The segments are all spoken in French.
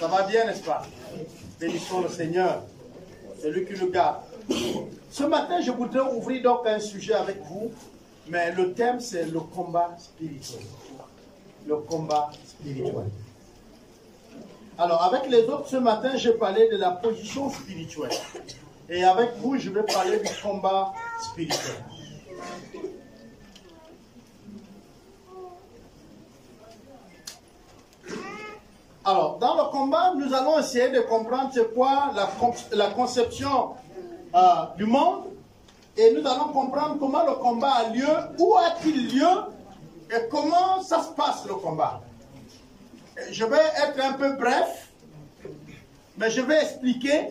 Ça va bien, n'est-ce pas? Bénissons le Seigneur. C'est lui qui nous garde. Ce matin, je voudrais ouvrir donc un sujet avec vous, mais le thème, c'est le combat spirituel. Le combat spirituel. Alors, avec les autres, ce matin, j'ai parlé de la position spirituelle. Et avec vous, je vais parler du combat spirituel. Alors, dans le combat, nous allons essayer de comprendre c'est quoi la conception du monde. Et nous allons comprendre comment le combat a lieu, où a-t-il lieu, et comment ça se passe le combat. Je vais être un peu bref, mais je vais expliquer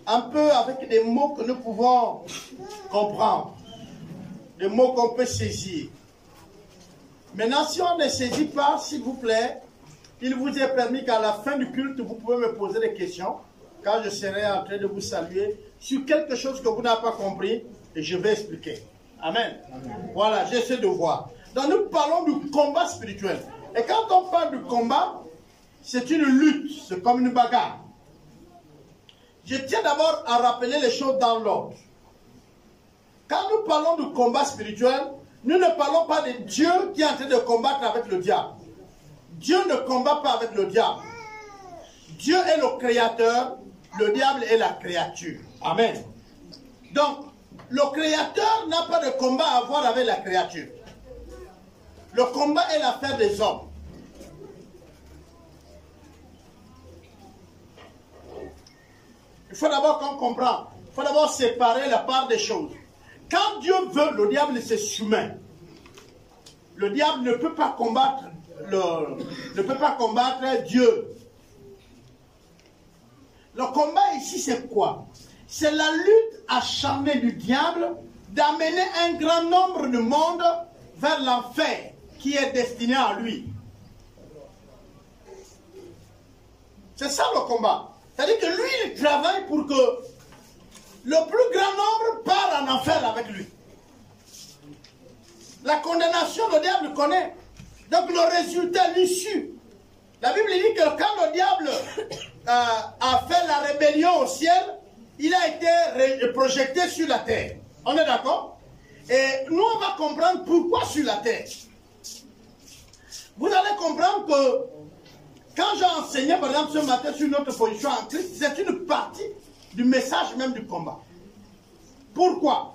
un peu avec des mots que nous pouvons comprendre, des mots qu'on peut saisir. Maintenant, si on ne saisit pas, s'il vous plaît, il vous est permis qu'à la fin du culte, vous pouvez me poser des questions, car je serai en train de vous saluer sur quelque chose que vous n'avez pas compris, et je vais expliquer. Amen. Voilà, j'essaie de voir. Donc nous parlons du combat spirituel. Et quand on parle du combat, c'est une lutte, c'est comme une bagarre. Je tiens d'abord à rappeler les choses dans l'ordre. Quand nous parlons du combat spirituel, nous ne parlons pas de Dieu qui est en train de combattre avec le diable. Dieu ne combat pas avec le diable. Dieu est le créateur, le diable est la créature. Amen. Donc, le créateur n'a pas de combat à avoir avec la créature. Le combat est l'affaire des hommes. Il faut d'abord qu'on comprenne. Il faut d'abord séparer la part des choses. Quand Dieu veut, le diable se soumet. Le diable ne peut pas combattre Dieu. Le combat ici, c'est quoi? C'est la lutte acharnée du diable d'amener un grand nombre de monde vers l'enfer qui est destiné à lui. C'est ça le combat. C'est-à-dire que lui, il travaille pour que le plus grand nombre part en enfer avec lui. La condamnation, le diable connaît. Donc le résultat, l'issue. La Bible dit que quand le diable a fait la rébellion au ciel, il a été projeté sur la terre. On est d'accord? Et nous, on va comprendre pourquoi sur la terre. Vous allez comprendre que quand j'ai enseigné, par exemple, ce matin sur notre position en Christ, c'est une partie du message même du combat. Pourquoi?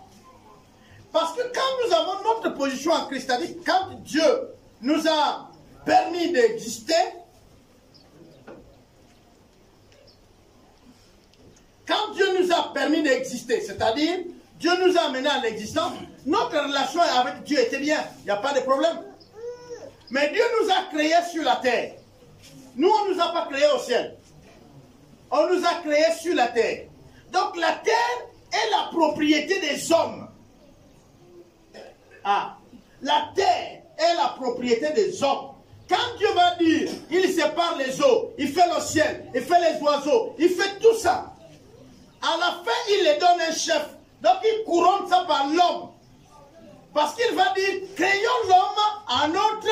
Parce que quand nous avons notre position en Christ, c'est-à-dire quand Dieu nous a permis d'exister, quand Dieu nous a permis d'exister, c'est-à-dire Dieu nous a amenés à l'existence, notre relation avec Dieu était bien, il n'y a pas de problème. Mais Dieu nous a créés sur la terre. Nous, on ne nous a pas créés au ciel. On nous a créés sur la terre. Donc la terre est la propriété des hommes. Ah, la terre est la propriété des hommes. Quand Dieu va dire, il sépare les eaux, il fait le ciel, il fait les oiseaux, il fait tout ça. À la fin, il les donne un chef. Donc il couronne ça par l'homme. Parce qu'il va dire, créons l'homme à notre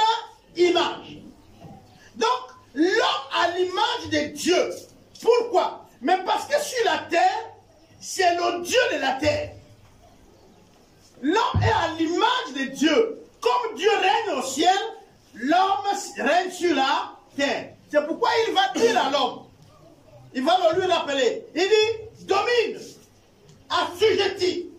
image. Donc, l'homme a l'image de Dieu. Pourquoi? Mais parce que sur la terre, c'est le Dieu de la terre. L'homme est à l'image de Dieu. Comme Dieu règne au ciel, l'homme règne sur la terre. C'est pourquoi il va dire à l'homme, il va le lui rappeler, il dit, domine, assujettis,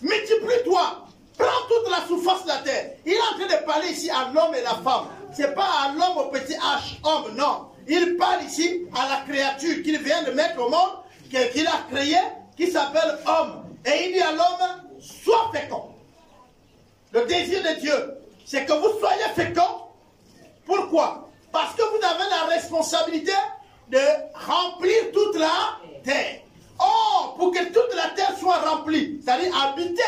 multiplie-toi, prends toute la surface de la terre. Il est en train de parler ici à l'homme et la femme. Ce n'est pas à l'homme au petit H, homme, non. Il parle ici à la créature qu'il vient de mettre au monde, qu'il a créé, qui s'appelle homme. Et il dit à l'homme, sois fécond. Le désir de Dieu, c'est que vous soyez fécond. Pourquoi? Parce que vous avez la responsabilité de remplir toute la terre. Or, pour que toute la terre soit remplie, c'est-à-dire habitée,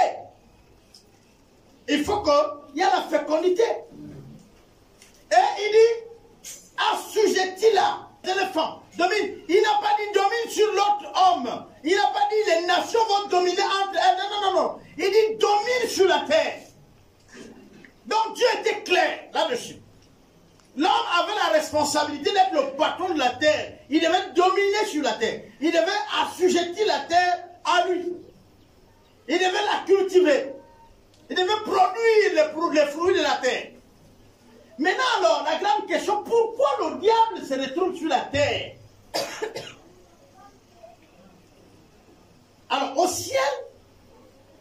il faut qu'il y ait la fécondité. Et il dit, assujettis-la, l'éléphant, domine. Il n'a pas dit domine sur l'autre homme. Il n'a pas dit les nations vont dominer entre elles. Non, non, non. Il dit domine sur la terre. Donc Dieu était clair là-dessus. L'homme avait la responsabilité responsabilité d'être le patron de la terre. Il devait dominer sur la terre. Il devait assujettir la terre à lui. Il devait la cultiver. Il devait produire les fruits de la terre. Maintenant alors, la grande question, pourquoi le diable se retrouve sur la terre? Alors au ciel,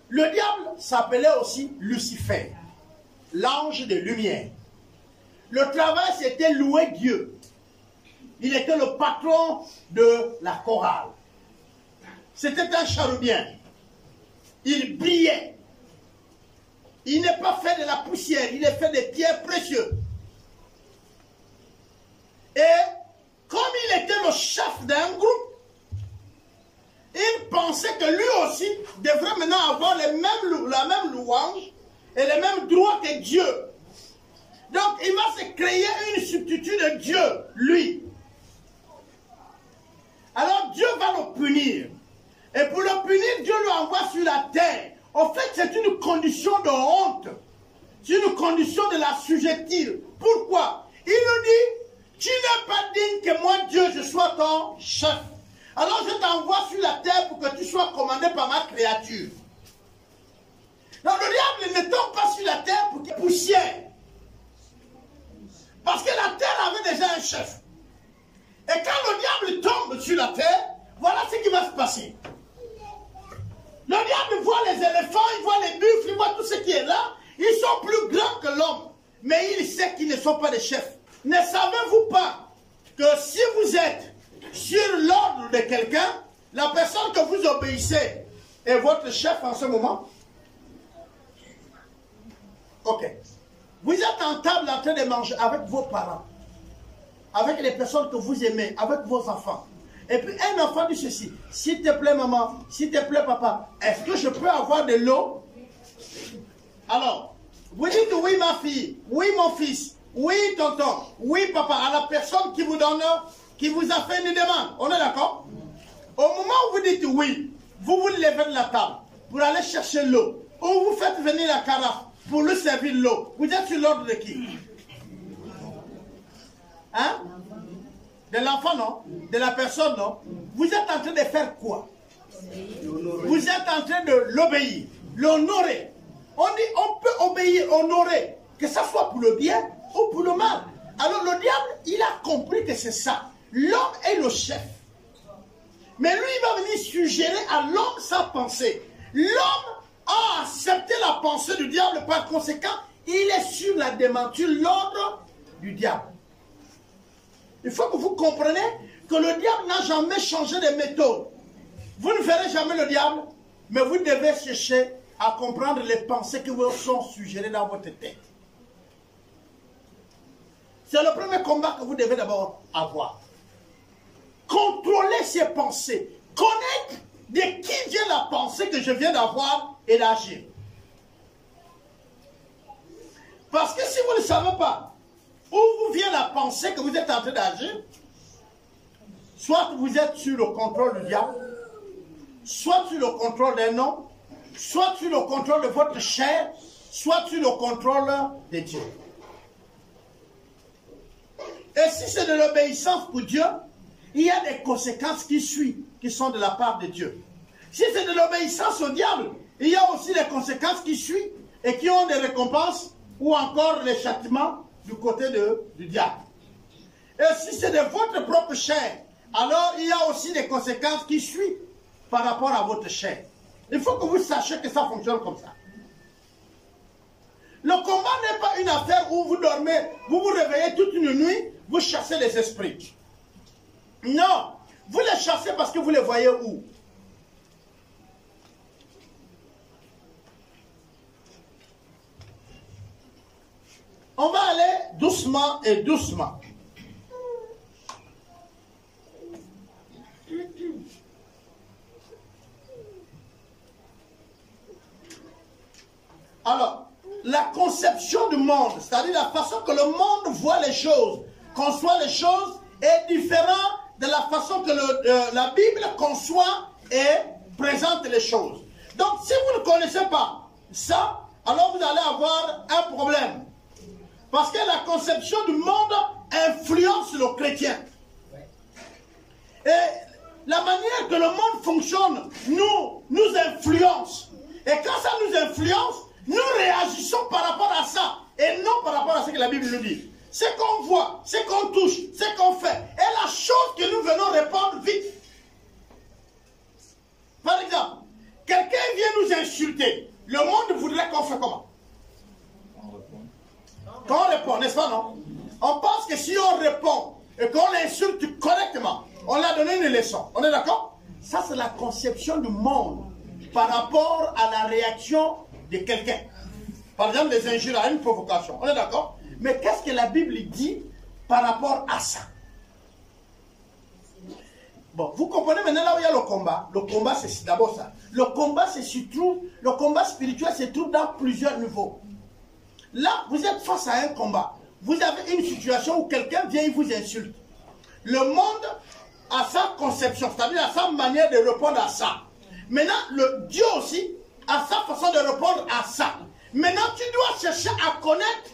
le diable s'appelait aussi Lucifer, l'ange de lumière. Le travail, c'était louer Dieu. Il était le patron de la chorale. C'était un chérubin. Il brillait. Il n'est pas fait de la poussière, il est fait de pierres précieuses. Et comme il était le chef d'un groupe, il pensait que lui aussi devrait maintenant avoir la même louange et les mêmes droits que Dieu. Donc il va se créer une substitut de Dieu, lui. Alors Dieu va le punir. Et pour le punir, Dieu lui envoie sur la terre. En fait, c'est une condition de honte. C'est une condition de la l'assujettir. Pourquoi? Il nous dit, tu n'es pas digne que moi, Dieu, je sois ton chef. Alors je t'envoie sur la terre pour que tu sois commandé par ma créature. Donc le diable ne tombe pas sur la terre pour qu'il y ait poussière. Parce que la terre avait déjà un chef. Et quand le diable tombe sur la terre, voilà ce qui va se passer. Le diable voit les éléphants, il voit les buffles, il voit tout ce qui est là. Ils sont plus grands que l'homme. Mais il sait qu'ils ne sont pas des chefs. Ne savez-vous pas que si vous êtes sur l'ordre de quelqu'un, la personne que vous obéissez est votre chef en ce moment? Ok. Vous êtes en table en train de manger avec vos parents, avec les personnes que vous aimez, avec vos enfants. Et puis un enfant dit ceci, s'il te plaît maman, s'il te plaît papa, est-ce que je peux avoir de l'eau? Alors, vous dites oui ma fille, oui mon fils, oui tonton, oui papa, à la personne qui vous donne, qui vous a fait une demande. On est d'accord? Au moment où vous dites oui, vous vous levez de la table pour aller chercher l'eau, ou vous faites venir la carafe pour lui servir l'eau. Vous êtes sur l'ordre de qui? Hein? De l'enfant, non? De la personne, non? Vous êtes en train de faire quoi? Vous êtes en train de l'obéir, l'honorer. On dit on peut obéir, honorer, que ça soit pour le bien ou pour le mal. Alors le diable, il a compris que c'est ça. L'homme est le chef. Mais lui, il va venir suggérer à l'homme sa pensée. L'homme a accepté la pensée du diable, par conséquent, il est sur la démenture, l'ordre du diable. Il faut que vous compreniez que le diable n'a jamais changé de méthode. Vous ne verrez jamais le diable, mais vous devez chercher à comprendre les pensées qui vous sont suggérées dans votre tête. C'est le premier combat que vous devez d'abord avoir. Contrôler ses pensées. Connaître de qui vient la pensée que je viens d'avoir et d'agir. Parce que si vous ne savez pas où vous vient la pensée que vous êtes en train d'agir, soit vous êtes sur le contrôle du diable, soit sur le contrôle d'un homme, soit sur le contrôle de votre chair, soit sur le contrôle de Dieu. Et si c'est de l'obéissance pour Dieu, il y a des conséquences qui suivent, qui sont de la part de Dieu. Si c'est de l'obéissance au diable, il y a aussi des conséquences qui suivent et qui ont des récompenses ou encore les châtiments du côté du diable. Et si c'est de votre propre chair, alors il y a aussi des conséquences qui suivent par rapport à votre chair. Il faut que vous sachiez que ça fonctionne comme ça. Le combat n'est pas une affaire où vous dormez, vous vous réveillez toute une nuit, vous chassez les esprits. Non, vous les chassez parce que vous les voyez où? On va aller doucement et doucement. Alors, la conception du monde, c'est-à-dire la façon que le monde voit les choses, conçoit les choses, est différente de la façon que la Bible conçoit et présente les choses. Donc, si vous ne connaissez pas ça, alors vous allez avoir un problème. Parce que la conception du monde influence le chrétien. Et la manière que le monde fonctionne nous influence. Et quand ça nous influence, nous réagissons par rapport à ça. Et non par rapport à ce que la Bible nous dit. Ce qu'on voit, ce qu'on touche, ce qu'on fait. Et la chose que nous venons répondre vite. Par exemple, quelqu'un vient nous insulter. Le monde voudrait qu'on fait comment? Qu'on répond, n'est-ce pas, non? On pense que si on répond et qu'on l'insulte correctement, on lui a donné une leçon. On est d'accord? Ça, c'est la conception du monde par rapport à la réaction de quelqu'un. Par exemple, les injures à une provocation. On est d'accord? Mais qu'est-ce que la Bible dit par rapport à ça? Bon, vous comprenez maintenant là où il y a le combat. Le combat, c'est d'abord ça. Le combat le combat spirituel se trouve dans plusieurs niveaux. Là, vous êtes face à un combat. Vous avez une situation où quelqu'un vient et vous insulte. Le monde a sa conception, c'est-à-dire a sa manière de répondre à ça. Maintenant, le Dieu aussi a sa façon de répondre à ça. Maintenant, tu dois chercher à connaître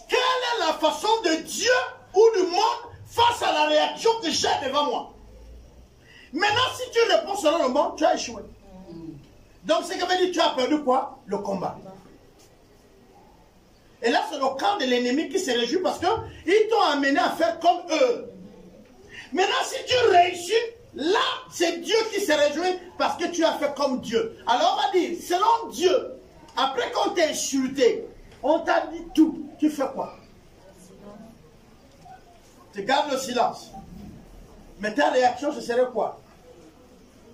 quelle est la façon de Dieu ou du monde face à la réaction que j'ai devant moi. Maintenant, si tu réponds selon le monde, tu as échoué. Donc, ce qui veut dire tu as perdu quoi? Le combat. Et là, c'est le camp de l'ennemi qui se réjouit parce qu'ils t'ont amené à faire comme eux. Maintenant, si tu réussis, là, c'est Dieu qui se réjouit parce que tu as fait comme Dieu. Alors, on va dire, selon Dieu, après qu'on t'a insulté, on t'a dit tout, tu fais quoi? Tu gardes le silence. Mais ta réaction, ce serait quoi?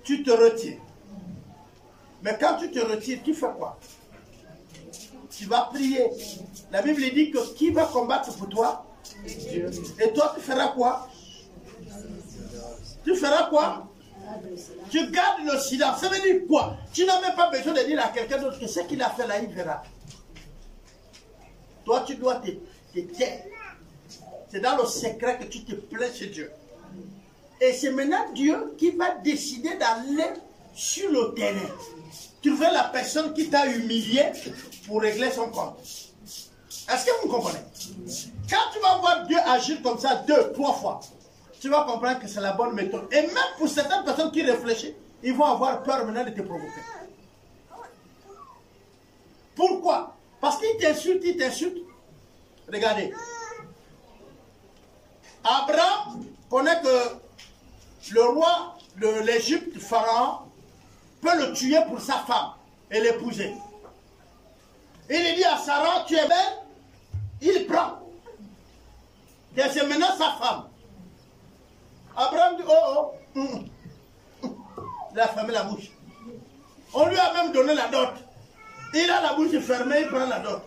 Tu te retires. Mais quand tu te retires, tu fais quoi? Tu vas prier. La Bible dit que qui va combattre pour toi? Dieu. Et toi, tu feras quoi? Tu feras quoi? Tu gardes le silence. Ça veut dire quoi? Tu n'as même pas besoin de dire à quelqu'un d'autre que ce qu'il a fait là, il verra. Toi, tu dois te taire. C'est dans le secret que tu te plains chez Dieu. Et c'est maintenant Dieu qui va décider d'aller sur le terrain. Trouver la personne qui t'a humilié pour régler son compte. Est-ce que vous me comprenez? Quand tu vas voir Dieu agir comme ça 2, 3 fois, tu vas comprendre que c'est la bonne méthode. Et même pour certaines personnes qui réfléchissent, ils vont avoir peur maintenant de te provoquer. Pourquoi? Parce qu'ils t'insultent, ils t'insultent. Regardez. Abraham connaît que le roi de l'Égypte, Pharaon, peut le tuer pour sa femme et l'épouser. Il dit à Sarah, tu es belle, il prend. Et c'est maintenant sa femme. Abraham dit, oh, il a fermé la bouche. On lui a même donné la dot. Il a la bouche fermée, il prend la dot.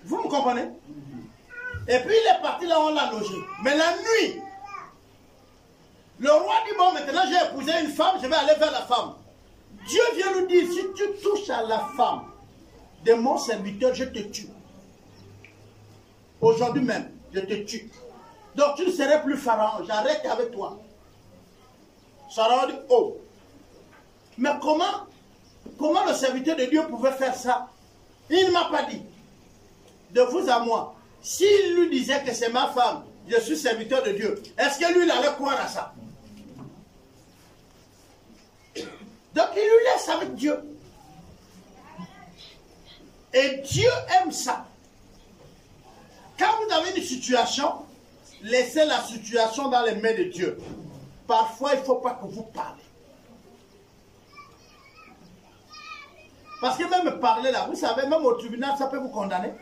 Vous me comprenez? Et puis il est parti là où on l'a logé. Mais la nuit, le roi dit, bon, maintenant j'ai épousé une femme, je vais aller vers la femme. Dieu vient nous dire, si tu touches à la femme de mon serviteur, je te tue. Aujourd'hui même, je te tue. Donc tu ne serais plus Pharaon, j'arrête avec toi. Pharaon dit, oh. Mais comment le serviteur de Dieu pouvait faire ça? Il ne m'a pas dit. De vous à moi, s'il lui disait que c'est ma femme, je suis serviteur de Dieu, est-ce que lui, il allait croire à ça? Donc il lui laisse avec Dieu. Et Dieu aime ça. Quand vous avez une situation, laissez la situation dans les mains de Dieu. Parfois, il ne faut pas que vous parlez. Parce que même parler là, vous savez, même au tribunal, ça peut vous condamner.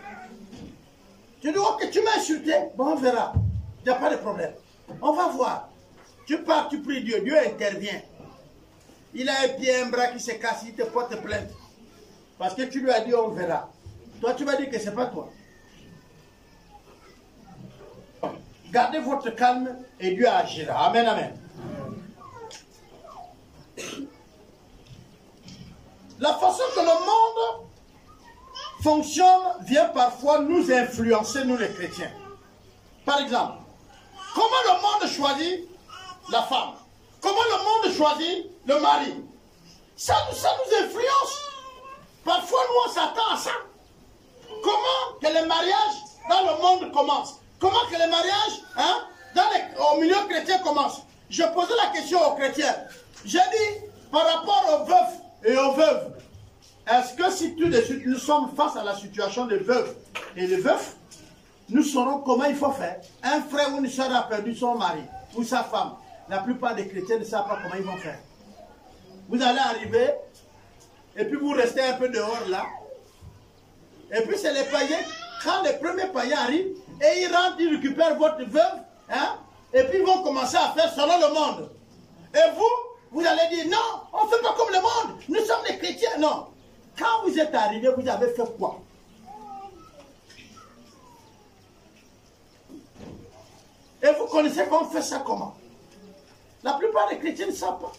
Tu dis, ok, tu m'as insulté, bon, on verra. Il n'y a pas de problème. On va voir. Tu pars, tu pries Dieu, Dieu intervient. Il a un pied, un bras qui se casse, il te porte plainte. Parce que tu lui as dit, on verra. Toi, tu vas dire que ce n'est pas toi. Gardez votre calme et Dieu agira. Amen, amen. La façon que le monde fonctionne vient parfois nous influencer, nous les chrétiens. Par exemple, comment le monde choisit la femme? Comment le monde choisit le mari? Ça nous influence. Parfois, nous, on s'attend à ça. Comment que les mariages dans le monde commencent? Comment que les mariages dans au milieu chrétien commence. Je posais la question aux chrétiens. J'ai dit, par rapport aux veufs et aux veuves, est-ce que si tout de suite nous sommes face à la situation des veuves et des veufs, nous saurons comment il faut faire? Un frère ou une soeur a perdu son mari ou sa femme. La plupart des chrétiens ne savent pas comment ils vont faire. Vous allez arriver, et puis vous restez un peu dehors là. Et puis c'est les païens, quand les premiers païens arrivent, et ils rentrent, ils récupèrent votre veuve, hein, et puis ils vont commencer à faire selon le monde. Et vous allez dire, non, on ne fait pas comme le monde, nous sommes des chrétiens. Non. Quand vous êtes arrivés, vous avez fait quoi? Et vous connaissez qu'on fait ça comment? La plupart des chrétiens ne savent pas.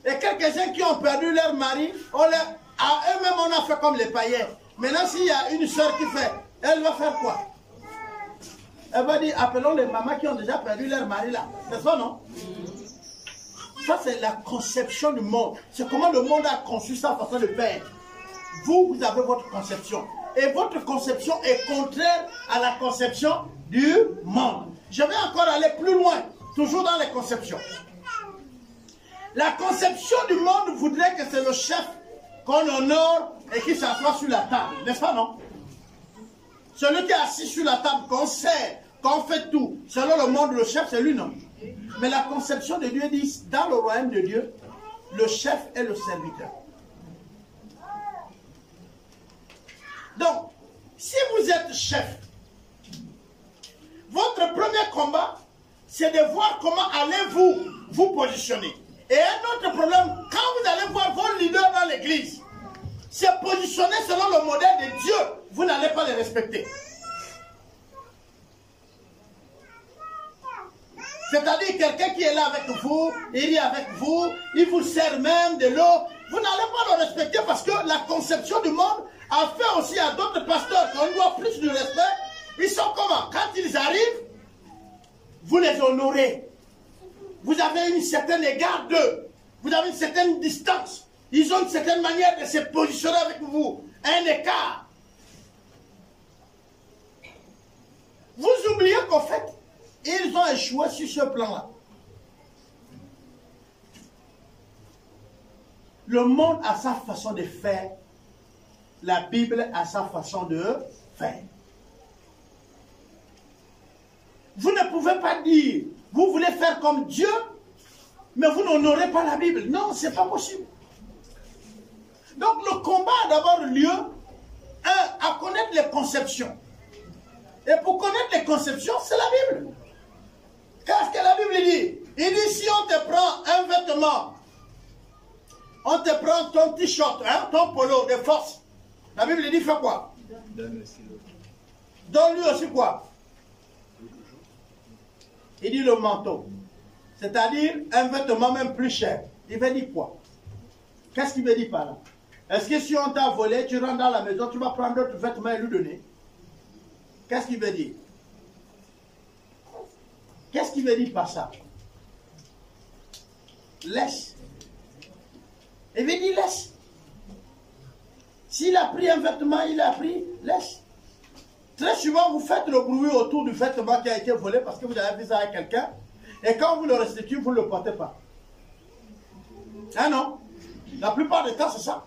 Et quelques-uns qui ont perdu leur mari, à eux-mêmes on a fait comme les païens. Maintenant s'il y a une soeur qui fait, elle va faire quoi? Elle va dire, appelons les mamans qui ont déjà perdu leur mari là. C'est ça, non? Ça c'est la conception du monde. C'est comment le monde a conçu sa façon de faire. Vous avez votre conception. Et votre conception est contraire à la conception du monde. Je vais encore aller plus loin, toujours dans les conceptions. La conception du monde voudrait que c'est le chef qu'on honore et qui s'assoit sur la table. N'est-ce pas, non? Celui qui est assis sur la table, qu'on sert, qu'on fait tout. Selon le monde, le chef, c'est lui, non? Mais la conception de Dieu dit, dans le royaume de Dieu, le chef est le serviteur. Donc, si vous êtes chef, votre premier combat, c'est de voir comment allez-vous vous positionner. Et un autre problème, quand vous allez voir vos leaders dans l'église, se positionner selon le modèle de Dieu, vous n'allez pas les respecter. C'est-à-dire quelqu'un qui est là avec vous, il est avec vous, il vous sert même de l'eau, vous n'allez pas le respecter parce que la conception du monde a fait aussi à d'autres pasteurs qu'on doit plus de respect. Ils sont comment? Quand ils arrivent, vous les honorez. Vous avez une certaine égard d'eux. Vous avez une certaine distance. Ils ont une certaine manière de se positionner avec vous. Un écart. Vous oubliez qu'en fait, ils ont échoué sur ce plan-là. Le monde a sa façon de faire. La Bible a sa façon de faire. Vous ne pouvez pas dire, vous voulez faire comme Dieu, mais vous n'honorez pas la Bible. Non, ce n'est pas possible. Donc le combat a d'abord lieu, à connaître les conceptions. Et pour connaître les conceptions, c'est la Bible. Qu'est-ce que la Bible dit? Il dit, si on te prend un vêtement, on te prend ton t-shirt, hein, ton polo de force, la Bible dit, fais quoi? Donne-lui aussi quoi? Il dit le manteau. C'est-à-dire un vêtement même plus cher. Il veut dire quoi? Qu'est-ce qu'il veut dire par là? Est-ce que si on t'a volé, tu rentres dans la maison, tu vas prendre d'autres vêtements et lui donner? Qu'est-ce qu'il veut dire? Qu'est-ce qu'il veut dire par ça? Laisse. Il veut dire laisse. S'il a pris un vêtement, il a pris, laisse. Très souvent, vous faites le bruit autour du vêtement qui a été volé parce que vous avez vu ça avec quelqu'un. Et quand vous le restituez, vous ne le portez pas. Ah non? La plupart du temps, c'est ça.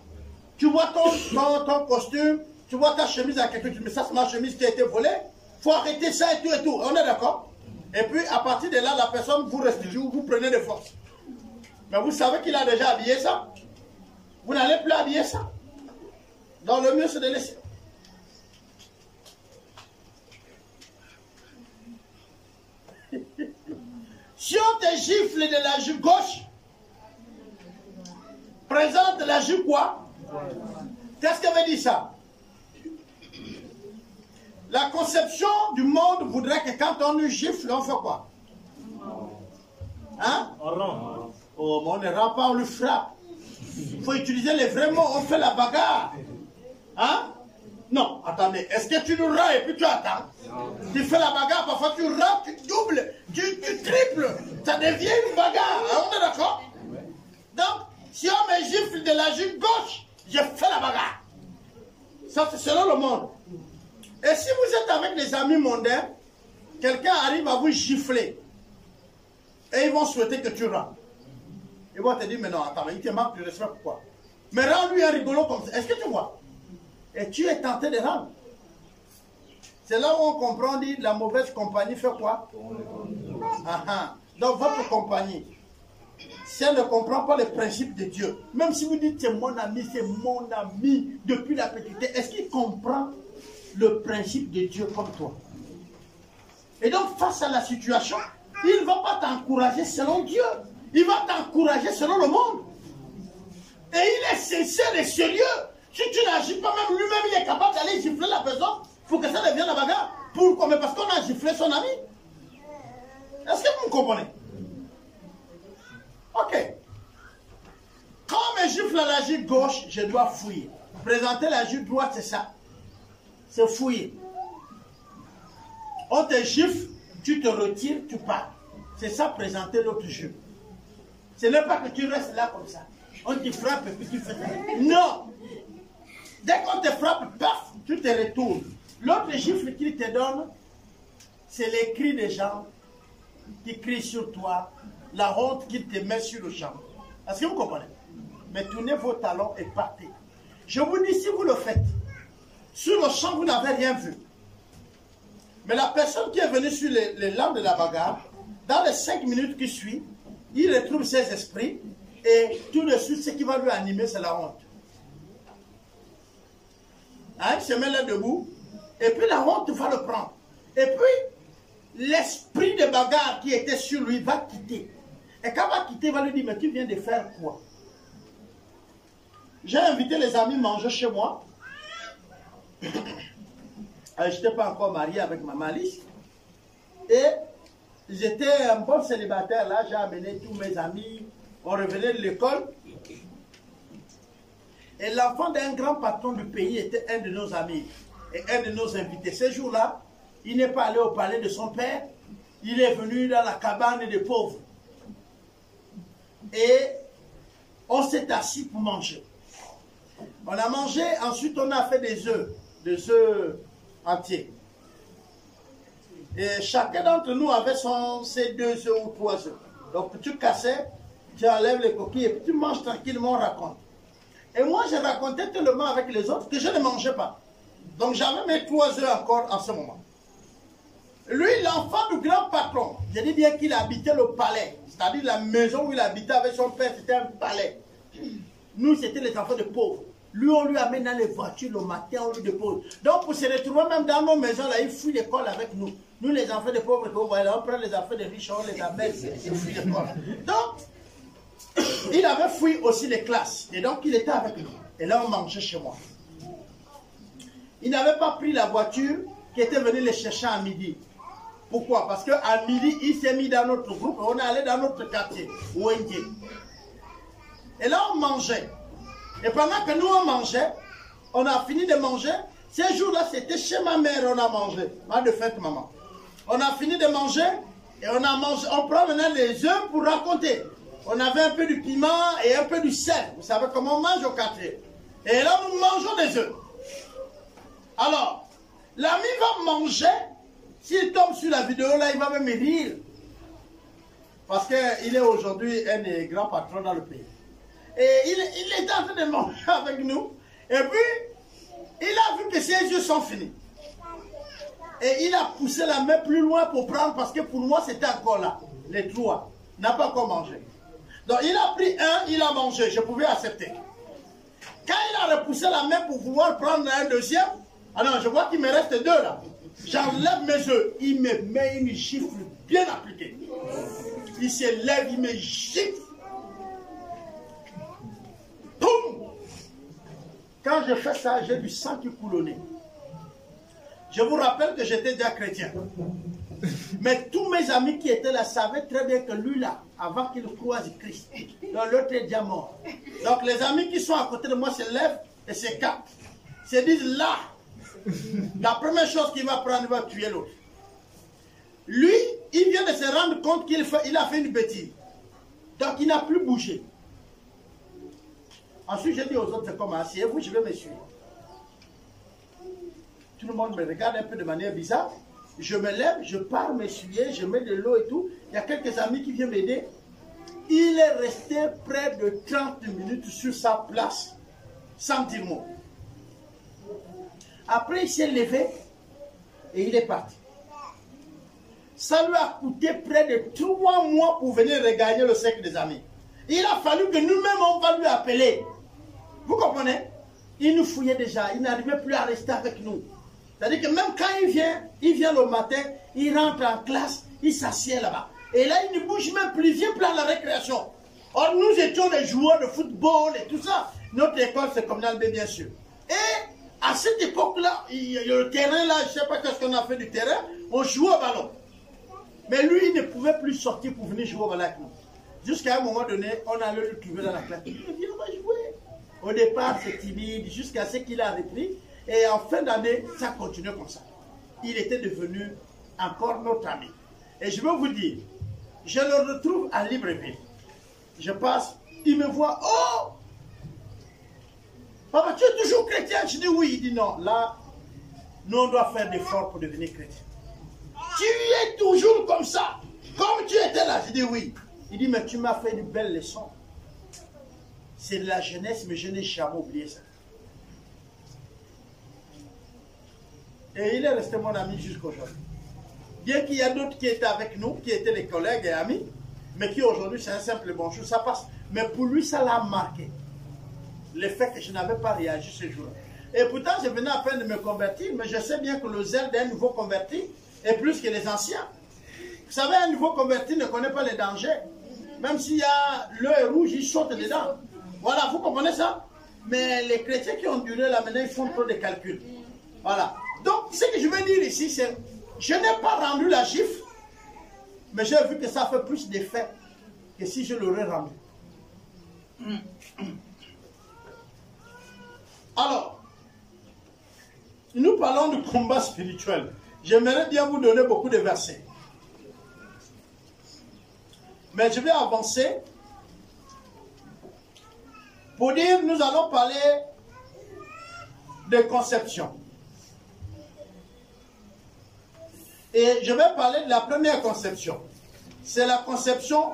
Tu vois ton costume, tu vois ta chemise à quelqu'un, tu dis, mais ça c'est ma chemise qui a été volée. Il faut arrêter ça et tout et tout. On est d'accord? Et puis, à partir de là, la personne vous restitue ou vous prenez de force. Mais vous savez qu'il a déjà habillé ça. Vous n'allez plus habiller ça. Donc, le mieux, c'est de laisser. Si on te gifle de la joue gauche, présente la joue quoi? Qu'est-ce que veut dire ça? La conception du monde voudrait que quand on nous gifle, on fait quoi? Hein? Oh, mais on ne rend pas, on le frappe. Il faut utiliser les vrais mots, on fait la bagarre. Hein? Non, attendez, est-ce que tu nous rends et puis tu attends? Tu fais la bagarre, parfois tu rates, tu doubles, tu triples, ça devient une bagarre. Hein? On est d'accord? Donc, si on me gifle de la joue gauche, je fais la bagarre. Ça, c'est selon le monde. Et si vous êtes avec des amis mondains, quelqu'un arrive à vous gifler et ils vont souhaiter que tu rentres. Ils vont te dire, mais non, attends, mais il te manque de respect, pourquoi? Mais rends-lui un rigolo comme ça. Est-ce que tu vois? Et tu es tenté de rendre. C'est là où on comprend, dit, la mauvaise compagnie fait quoi? Donc votre compagnie, si elle ne comprend pas les principes de Dieu, même si vous dites c'est mon ami depuis la petitesse, est-ce qu'il comprend le principe de Dieu comme toi? Et donc face à la situation, il ne va pas t'encourager selon Dieu, il va t'encourager selon le monde. Et il est sincère et sérieux. Si tu n'agis pas, même lui-même il est capable d'aller gifler la personne pour que ça devienne la bagarre. Pourquoi? Mais parce qu'on a giflé son ami. Est-ce que vous me comprenez? Ok. Quand on me gifle à la joue gauche, je dois fouiller. Présenter la joue droite, c'est ça. C'est fouiller. On te gifle, tu te retires, tu pars. C'est ça, présenter l'autre joue. Ce n'est pas que tu restes là comme ça. On te frappe et puis tu fais ça. Non. Dès qu'on te frappe, paf, tu te retournes. L'autre gifle qu'il te donne, c'est les cris des gens qui crient sur toi, la honte qu'il te met sur le champ. Est-ce que vous comprenez? Mais tournez vos talons et partez. Je vous dis, si vous le faites, sur le champ, vous n'avez rien vu. Mais la personne qui est venue sur les lames de la bagarre, dans les 5 minutes qui suivent, il retrouve ses esprits et tout de suite, ce qui va lui animer, c'est la honte. Hein, il se met là debout et puis la honte va le prendre. Et puis, l'esprit de bagarre qui était sur lui va quitter. Et quand il va quitter, il va lui dire, mais tu viens de faire quoi? J'ai invité les amis manger chez moi. Je n'étais pas encore marié avec ma malice. Et j'étais un bon célibataire là, j'ai amené tous mes amis. On revenait de l'école. Et l'enfant d'un grand patron du pays était un de nos amis et un de nos invités. Ce jour-là, il n'est pas allé au palais de son père. Il est venu dans la cabane des pauvres. Et on s'est assis pour manger. On a mangé, ensuite on a fait des œufs entiers. Et chacun d'entre nous avait ses 2 œufs ou 3 œufs. Donc tu cassais, tu enlèves les coquilles et puis tu manges tranquillement, on raconte. Et moi je racontais tellement avec les autres que je ne mangeais pas. Donc j'avais mes 3 œufs encore en ce moment. Lui, l'enfant du grand patron, je dis bien qu'il habitait le palais. C'est-à-dire la maison où il habitait avec son père, c'était un palais. Nous, c'était les enfants de pauvres. Lui, on lui amène dans les voitures le matin, on lui dépose. Donc, pour se retrouver même dans nos maisons, là, il fuit l'école avec nous. Nous, les enfants de pauvres, on prend les enfants de riches, on les amène, ils fuient l'école. Donc, il avait fui aussi les classes. Et donc, il était avec nous. Et là, on mangeait chez moi. Il n'avait pas pris la voiture qui était venue les chercher à midi. Pourquoi? Parce qu'à midi, il s'est mis dans notre groupe et on est allé dans notre quartier, Ouengue. Et là, on mangeait. Et pendant que nous, on mangeait, on a fini de manger. Ces jours-là, c'était chez ma mère, on a mangé. Pas de fête, maman. On a fini de manger et on a mangé. On prend maintenant les œufs pour raconter. On avait un peu du piment et un peu du sel. Vous savez comment on mange au quartier. Et là, nous mangeons des œufs. Alors, l'ami va manger. S'il tombe sur la vidéo, là, il va même rire. Parce qu'il est aujourd'hui un des grands patrons dans le pays. Et il est en train de manger avec nous. Et puis, il a vu que ses yeux sont finis. Et il a poussé la main plus loin pour prendre, parce que pour moi, c'était encore là. Les 3. Il n'a pas encore mangé. Donc, il a pris un, il a mangé. Je pouvais accepter. Quand il a repoussé la main pour pouvoir prendre un deuxième, alors je vois qu'il me reste 2 là. J'enlève mes œufs. Il me met une gifle bien appliquée. Il se lève, il me gifle. Boum! Quand je fais ça, j'ai du sang qui coule au nez. Je vous rappelle que j'étais déjà chrétien. Mais tous mes amis qui étaient là savaient très bien que lui là, avant qu'il croise Christ, l'autre est déjà mort. Donc les amis qui sont à côté de moi se lèvent et se captent. Se disent là, la première chose qu'il va prendre, il va tuer l'autre. Lui, il vient de se rendre compte qu'il a fait une bêtise. Donc il n'a plus bougé. Ensuite, je dis aux autres, c'est comme asseyez-vous, je vais me suivre. Tout le monde me regarde un peu de manière bizarre. je me lève, je pars m'essuyer, je mets de l'eau et tout. Il y a quelques amis qui viennent m'aider. Il est resté près de 30 minutes sur sa place, sans dire mot. Après, il s'est levé et il est parti. Ça lui a coûté près de 3 mois pour venir regagner le cercle des amis. Il a fallu que nous-mêmes, on va lui appeler. Vous comprenez? Il nous fouillait déjà, il n'arrivait plus à rester avec nous. C'est-à-dire que même quand il vient le matin, il rentre en classe, il s'assied là-bas. Et là, il ne bouge même plus, il vient plus à la récréation. Or, nous étions des joueurs de football et tout ça. Notre école, c'est comme dans le B, bien sûr. Et à cette époque-là, le terrain là, je ne sais pas qu'est-ce qu'on a fait du terrain, on jouait au ballon. Mais lui, il ne pouvait plus sortir pour venir jouer au ballon avec nous. Jusqu'à un moment donné, on allait le trouver dans la classe. Il dit, viens, on va jouer. Au départ, c'est timide, jusqu'à ce qu'il a repris. Et en fin d'année, ça continuait comme ça. Il était devenu encore notre ami. Et je veux vous dire, je le retrouve à Libreville. Je passe, il me voit, oh! Papa, tu es toujours chrétien? Je dis oui. Il dit non. Là, nous, on doit faire des efforts pour devenir chrétien. Tu es toujours comme ça, comme tu étais là. Je dis oui. Il dit, mais tu m'as fait une belle leçon. C'est de la jeunesse, mais je n'ai jamais oublié ça. Et il est resté mon ami jusqu'aujourd'hui. Bien qu'il y a d'autres qui étaient avec nous, qui étaient des collègues et amis, mais qui aujourd'hui, c'est un simple bonjour, ça passe. Mais pour lui, ça l'a marqué. Le fait que je n'avais pas réagi ce jour-là. Et pourtant, je venais à peine de me convertir, mais je sais bien que le zèle d'un nouveau converti est plus que les anciens. Vous savez, un nouveau converti ne connaît pas les dangers. Même s'il y a l'œil rouge, il saute dedans. Voilà, vous comprenez ça? Mais les chrétiens qui ont duré là, maintenant, ils font trop de calculs. Voilà. Donc, ce que je veux dire ici, c'est je n'ai pas rendu la gifle, mais j'ai vu que ça fait plus d'effet que si je l'aurais rendu. Alors, nous parlons du combat spirituel. J'aimerais bien vous donner beaucoup de versets. Mais je vais avancer pour dire, nous allons parler de conception. Et je vais parler de la première conception. C'est la conception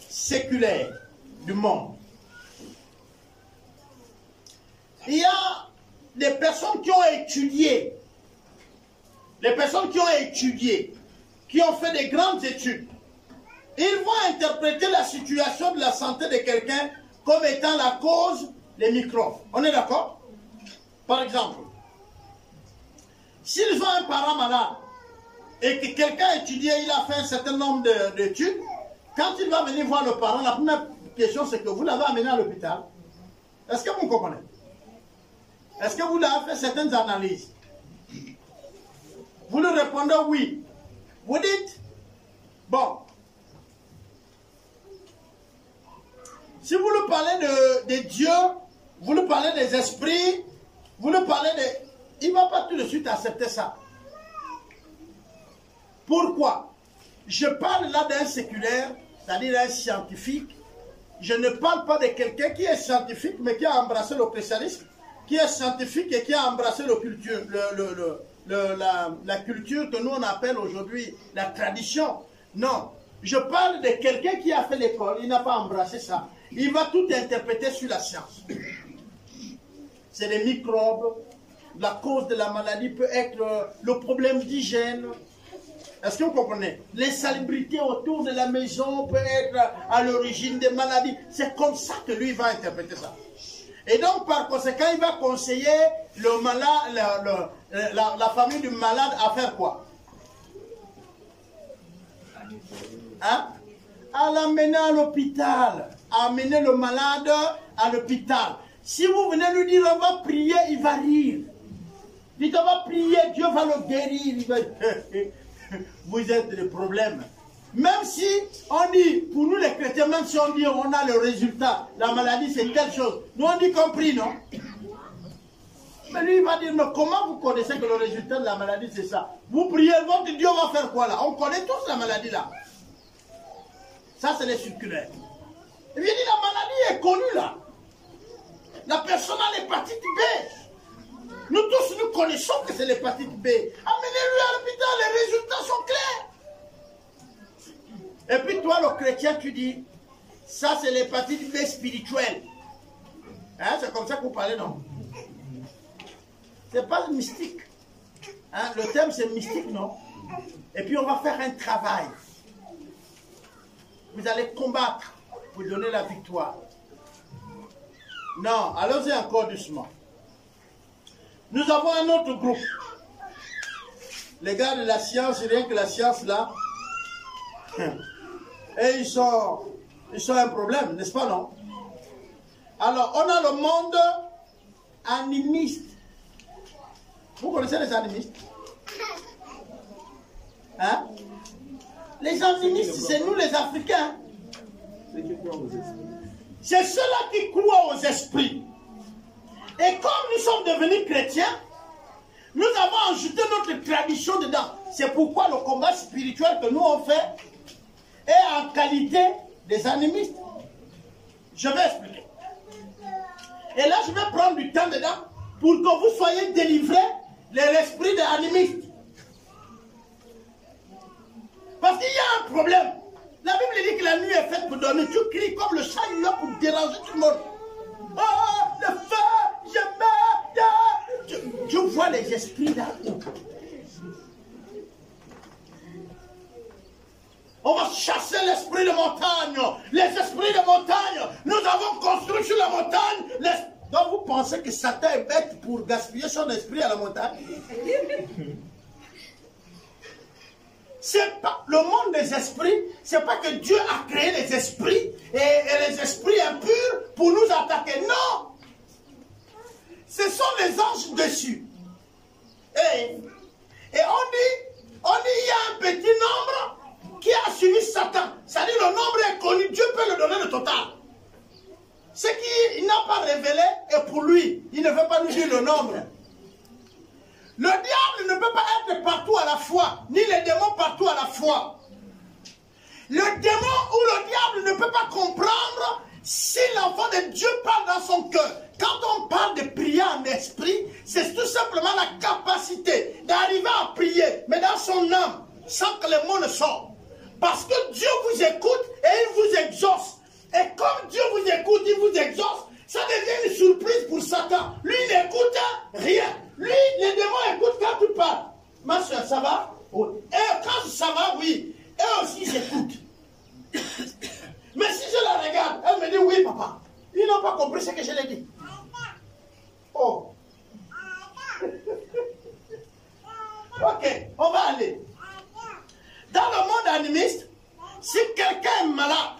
séculaire du monde. Il y a des personnes qui ont étudié, qui ont fait des grandes études. Ils vont interpréter la situation de la santé de quelqu'un comme étant la cause des microbes. On est d'accord? Par exemple, s'ils ont un parent malade et que quelqu'un a étudié, il a fait un certain nombre d'études, quand il va venir voir le parent, la première question c'est que vous l'avez amené à l'hôpital. Est-ce que vous comprenez? Est-ce que vous avez fait certaines analyses? Vous lui répondez oui. Vous dites, bon, si vous lui parlez de Dieu, vous lui parlez des esprits, vous lui parlez de... Il ne va pas tout de suite accepter ça. Pourquoi? Je parle là d'un séculaire, c'est-à-dire d'un scientifique. Je ne parle pas de quelqu'un qui est scientifique, mais qui a embrassé le christianisme, qui est scientifique et qui a embrassé la culture que nous on appelle aujourd'hui la tradition. Non, je parle de quelqu'un qui a fait l'école, il n'a pas embrassé ça. Il va tout interpréter sur la science. C'est les microbes, la cause de la maladie peut être le problème d'hygiène. Est-ce que vous comprenez? L'insalubrité autour de la maison peut être à l'origine des maladies. C'est comme ça que lui va interpréter ça. Et donc, par conséquent, il va conseiller le malade, la famille du malade à faire quoi? Hein? À l'amener à l'hôpital. À amener le malade à l'hôpital. Si vous venez lui dire on va prier, il va rire. Dites on va prier, Dieu va le guérir. Il va... Vous êtes le problème. Même si on dit, pour nous les chrétiens, même si on dit on a le résultat, la maladie c'est telle chose, nous on dit qu'on prie, non? Mais lui il va dire, mais comment vous connaissez que le résultat de la maladie c'est ça? Vous priez, votre Dieu va faire quoi là? On connaît tous la maladie là. Ça c'est les circulaires. Et bien dit, la maladie est connue là. La personne a l'hépatite B. Nous tous nous connaissons que c'est l'hépatite B. Amenez-lui à l'hôpital, les résultats chrétien, tu dis, ça c'est l'hépatite B spirituelle. Hein, c'est comme ça que vous parlez, non? C'est pas mystique. Hein, le thème c'est mystique, non? Et puis on va faire un travail. Vous allez combattre pour donner la victoire. Non, allons-y encore doucement. Nous avons un autre groupe. Les gars de la science, rien que la science là. Et ils sont un problème, n'est-ce pas, non? Alors, on a le monde animiste. Vous connaissez les animistes? Hein? Les animistes, c'est nous les Africains. C'est ceux-là qui croient aux esprits. Et comme nous sommes devenus chrétiens, nous avons ajouté notre tradition dedans. C'est pourquoi le combat spirituel que nous on fait est en qualité des animistes. Je vais expliquer. Et là, je vais prendre du temps dedans pour que vous soyez délivrés de l'esprit des animistes. Parce qu'il y a un problème. La Bible dit que la nuit est faite pour dormir. Tu cries comme le chat pour déranger tout le monde. Oh, le feu, je meurs. Tu vois les esprits là-haut. On va chasser l'esprit de montagne. Les esprits de montagne. Nous avons construit sur la montagne. Donc vous pensez que Satan est bête pour gaspiller son esprit à la montagne? C'est pas le monde des esprits, c'est pas que Dieu a créé les esprits et les esprits impurs pour nous attaquer. Non! Ce sont les anges dessus. Et on dit, il y a un petit nombre qui a suivi Satan. C'est-à-dire le nombre est connu, Dieu peut le donner le total. Ce qu'il n'a pas révélé est pour lui. Il ne veut pas nous dire le nombre. Le diable ne peut pas être partout à la fois, ni les démons partout à la fois. Le démon ou le diable ne peut pas comprendre si l'enfant de Dieu parle dans son cœur. Quand on parle de prier en esprit, c'est tout simplement la capacité d'arriver à prier, mais dans son âme, sans que les mots ne sortent. Parce que Dieu vous écoute et il vous exauce. Et comme Dieu vous écoute, il vous exauce, ça devient une surprise pour Satan. Lui, il n'écoute rien. Lui, les démons écoutent quand tu parles. Ma soeur, ça va? Oui. Et quand ça va, oui. Eux aussi, ils écoutent. Mais si je la regarde, elle me dit oui, papa. Ils n'ont pas compris ce que je l'ai dit. Oh. Ok, on va aller. Dans le monde animiste, si quelqu'un est malade,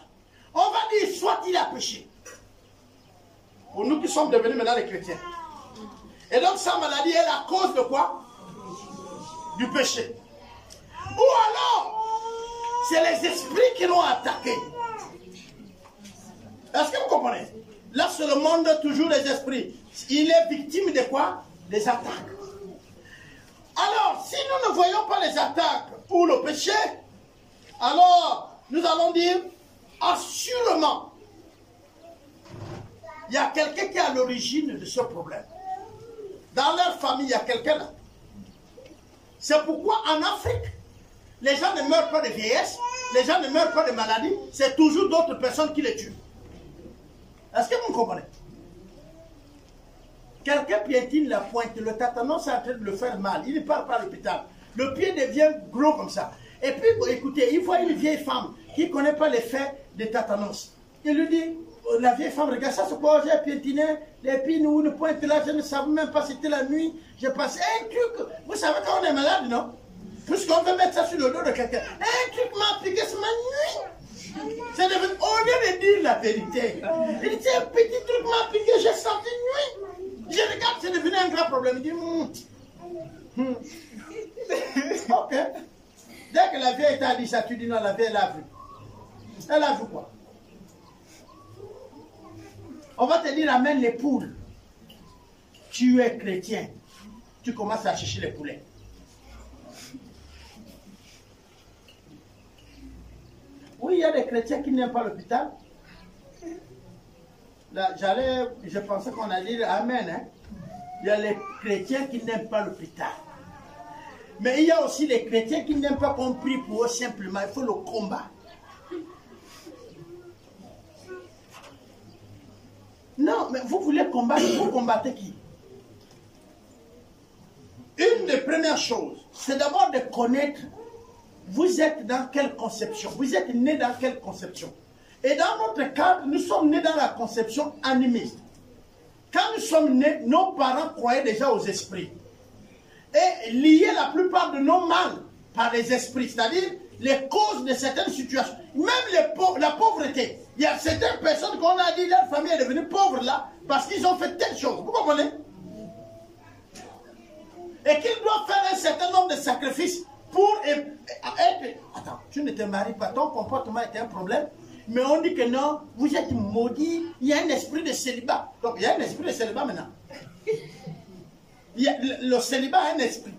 on va dire soit il a péché. Pour nous qui sommes devenus maintenant les chrétiens. Et donc sa maladie est la cause de quoi? Du péché. Ou alors, c'est les esprits qui l'ont attaqué. Est-ce que vous comprenez? Là, c'est le monde toujours des esprits. Il est victime de quoi? Des attaques. Alors, si nous ne voyons pas les attaques ou le péché, alors nous allons dire, assurément, il y a quelqu'un qui est à l'origine de ce problème. Dans leur famille, il y a quelqu'un là. C'est pourquoi en Afrique, les gens ne meurent pas de vieillesse, les gens ne meurent pas de maladie, c'est toujours d'autres personnes qui les tuent. Est-ce que vous me comprenez? Quelqu'un piétine la pointe, le tétanos est en train de le faire mal, il ne part pas à l'hôpital. Le pied devient gros comme ça. Et puis, écoutez, il voit une vieille femme qui ne connaît pas l'effet de tétanos. Il lui dit, la vieille femme, regarde ça, c'est quoi, j'ai piétiné l'épine ou une pointe là, je ne savais même pas, c'était la nuit. J'ai passé un truc, vous savez quand on est malade, non? Puisqu'on veut mettre ça sur le dos de quelqu'un. Un truc m'a piqué ce nuit. C'est devenu, au lieu de dire la vérité, il dit, un petit truc m'a piqué, j'ai senti nuit. Je regarde, c'est devenu un grand problème. Il dit, ok. Dès que la vieille t'a dit ça, tu dis non, la vieille l'a vu. Elle a vu quoi? On va te dire, amène les poules. Tu es chrétien. Tu commences à chercher les poulets. Oui, il y a des chrétiens qui n'aiment pas l'hôpital. Je pensais qu'on allait dire amen. Hein? Il y a les chrétiens qui n'aiment pas l'hôpital. Mais il y a aussi les chrétiens qui n'aiment pas qu'on prie pour eux simplement. Il faut le combat. Non, mais vous voulez combattre, vous combattez qui? Une des premières choses, c'est d'abord de connaître, vous êtes dans quelle conception? Vous êtes né dans quelle conception? Et dans notre cadre, nous sommes nés dans la conception animiste. Quand nous sommes nés, nos parents croyaient déjà aux esprits. Et liaient la plupart de nos mal par les esprits, c'est-à-dire les causes de certaines situations. Même la pauvreté. Il y a certaines personnes qu'on a dit leur famille est devenue pauvre là parce qu'ils ont fait telle chose. Vous comprenez? Et qu'ils doivent faire un certain nombre de sacrifices pour être... Attends, tu ne te maries pas, ton comportement était un problème. Mais on dit que non, vous êtes maudit, il y a un esprit de célibat. Donc il y a un esprit de célibat maintenant. Le célibat a un esprit.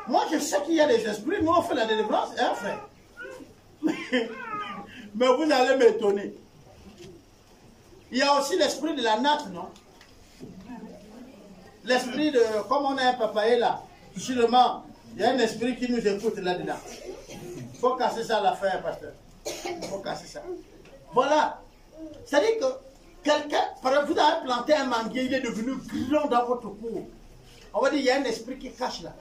Moi je sais qu'il y a des esprits, nous on fait la délivrance, hein frère. Mais vous allez m'étonner. Il y a aussi l'esprit de la natte, non? L'esprit de, comme on a un papaye là, sûrement, il y a un esprit qui nous écoute là-dedans. Il faut casser ça à la fin, pasteur. Il faut casser ça. Voilà. C'est-à-dire que quelqu'un, par exemple, vous avez planté un manguier, il est devenu grand dans votre cour. On va dire, il y a un esprit qui cache là.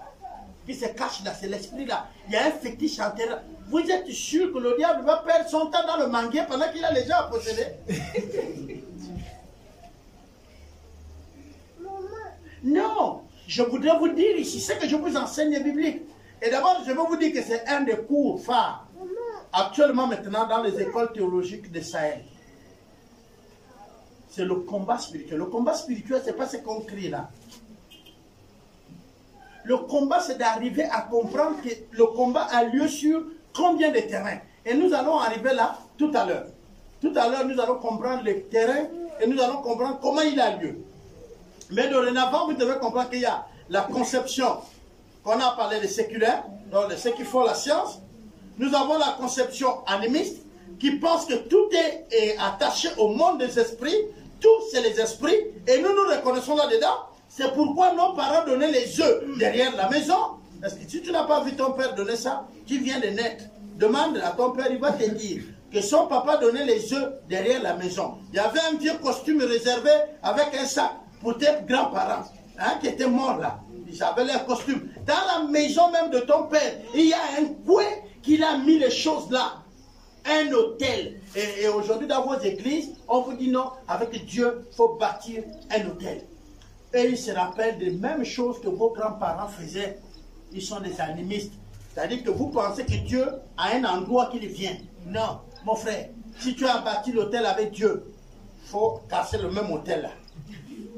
Qui se cache là, c'est l'esprit là. Il y a un fétiche en terre. Vous êtes sûr que le diable va perdre son temps dans le manguier pendant qu'il a les gens à posséder? Non, je voudrais vous dire ici ce que je vous enseigne biblique. Et d'abord, je vais vous dire que c'est un des cours phares actuellement maintenant dans les écoles théologiques de Sahel. C'est le combat spirituel. Le combat spirituel, ce n'est pas ce qu'on crie là. Le combat, c'est d'arriver à comprendre que le combat a lieu sur combien de terrains. Et nous allons arriver là tout à l'heure. Tout à l'heure, nous allons comprendre les terrains et nous allons comprendre comment il a lieu. Mais dorénavant, vous devez comprendre qu'il y a la conception qu'on a parlé de séculaire, donc de ceux qui font la science. Nous avons la conception animiste qui pense que tout est attaché au monde des esprits. Tout, c'est les esprits. Et nous nous reconnaissons là-dedans. C'est pourquoi nos parents donnaient les œufs derrière la maison. Parce que si tu n'as pas vu ton père donner ça, tu viens de naître. Demande à ton père, il va te dire que son papa donnait les œufs derrière la maison. Il y avait un vieux costume réservé avec un sac pour tes grands-parents hein, qui étaient morts là. Ils avaient leur costume. Dans la maison même de ton père, il y a un coin qu'il a mis les choses là. Un hôtel. Et aujourd'hui, dans vos églises, on vous dit non, avec Dieu, il faut bâtir un hôtel. Et ils se rappellent des mêmes choses que vos grands-parents faisaient. Ils sont des animistes. C'est-à-dire que vous pensez que Dieu a un endroit qu'il vient. Non, mon frère, si tu as bâti l'hôtel avec Dieu, il faut casser le même hôtel là.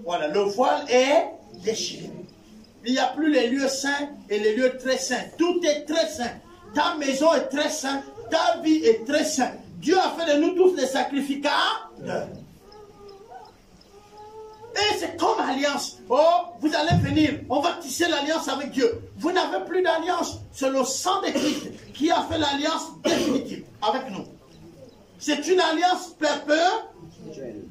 Voilà, le voile est déchiré. Il n'y a plus les lieux saints et les lieux très saints. Tout est très saint. Ta maison est très sainte. Ta vie est très sainte. Dieu a fait de nous tous des sacrificateurs. Et c'est comme alliance. Oh, vous allez venir. On va tisser l'alliance avec Dieu. Vous n'avez plus d'alliance. C'est le sang de Christ qui a fait l'alliance définitive avec nous. C'est une alliance perpétuelle.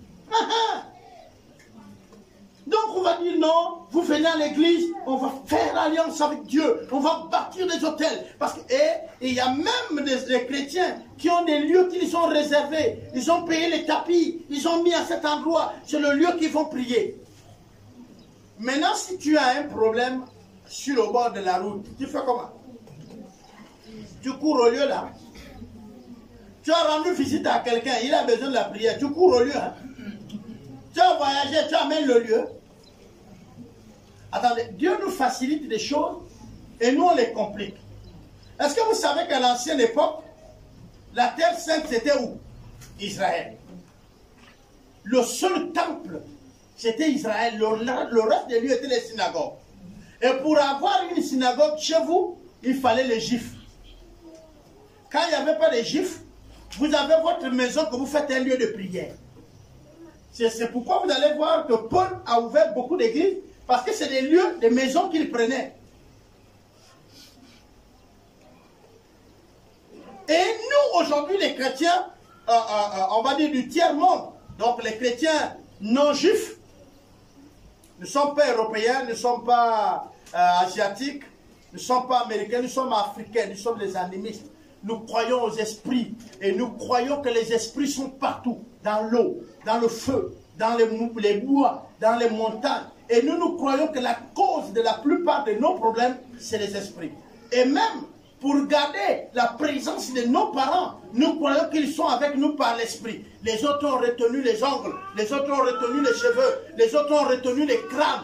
Donc on va dire non, vous venez à l'église, on va faire l'alliance avec Dieu, on va bâtir des hôtels. Parce que, et il y a même des chrétiens qui ont des lieux qui sont réservés. Ils ont payé les tapis, ils ont mis à cet endroit, c'est le lieu qu'ils vont prier. Maintenant, si tu as un problème sur le bord de la route, tu fais comment? Tu cours au lieu là. Tu as rendu visite à quelqu'un, il a besoin de la prière, tu cours au lieu. Hein? Tu as voyagé, tu amènes le lieu. Attendez, Dieu nous facilite des choses et nous on les complique. Est-ce que vous savez qu'à l'ancienne époque, la terre sainte c'était où? Israël. Le seul temple, c'était Israël. Le reste des lieux étaient les synagogues. Et pour avoir une synagogue chez vous, il fallait les juifs. Quand il n'y avait pas de juifs, vous avez votre maison que vous faites un lieu de prière. C'est pourquoi vous allez voir que Paul a ouvert beaucoup d'églises, parce que c'est des lieux, des maisons qu'il prenait. Et nous, aujourd'hui, les chrétiens, on va dire du tiers-monde, donc les chrétiens non-juifs, ne sont pas européens, ne sont pas asiatiques, ne sommes pas américains, nous sommes africains, nous sommes les animistes. Nous croyons aux esprits et nous croyons que les esprits sont partout, dans l'eau, dans le feu, dans les bois, dans les montagnes. Et nous croyons que la cause de la plupart de nos problèmes, c'est les esprits. Et même pour garder la présence de nos parents, nous croyons qu'ils sont avec nous par l'esprit. Les autres ont retenu les ongles, les autres ont retenu les cheveux, les autres ont retenu les crânes.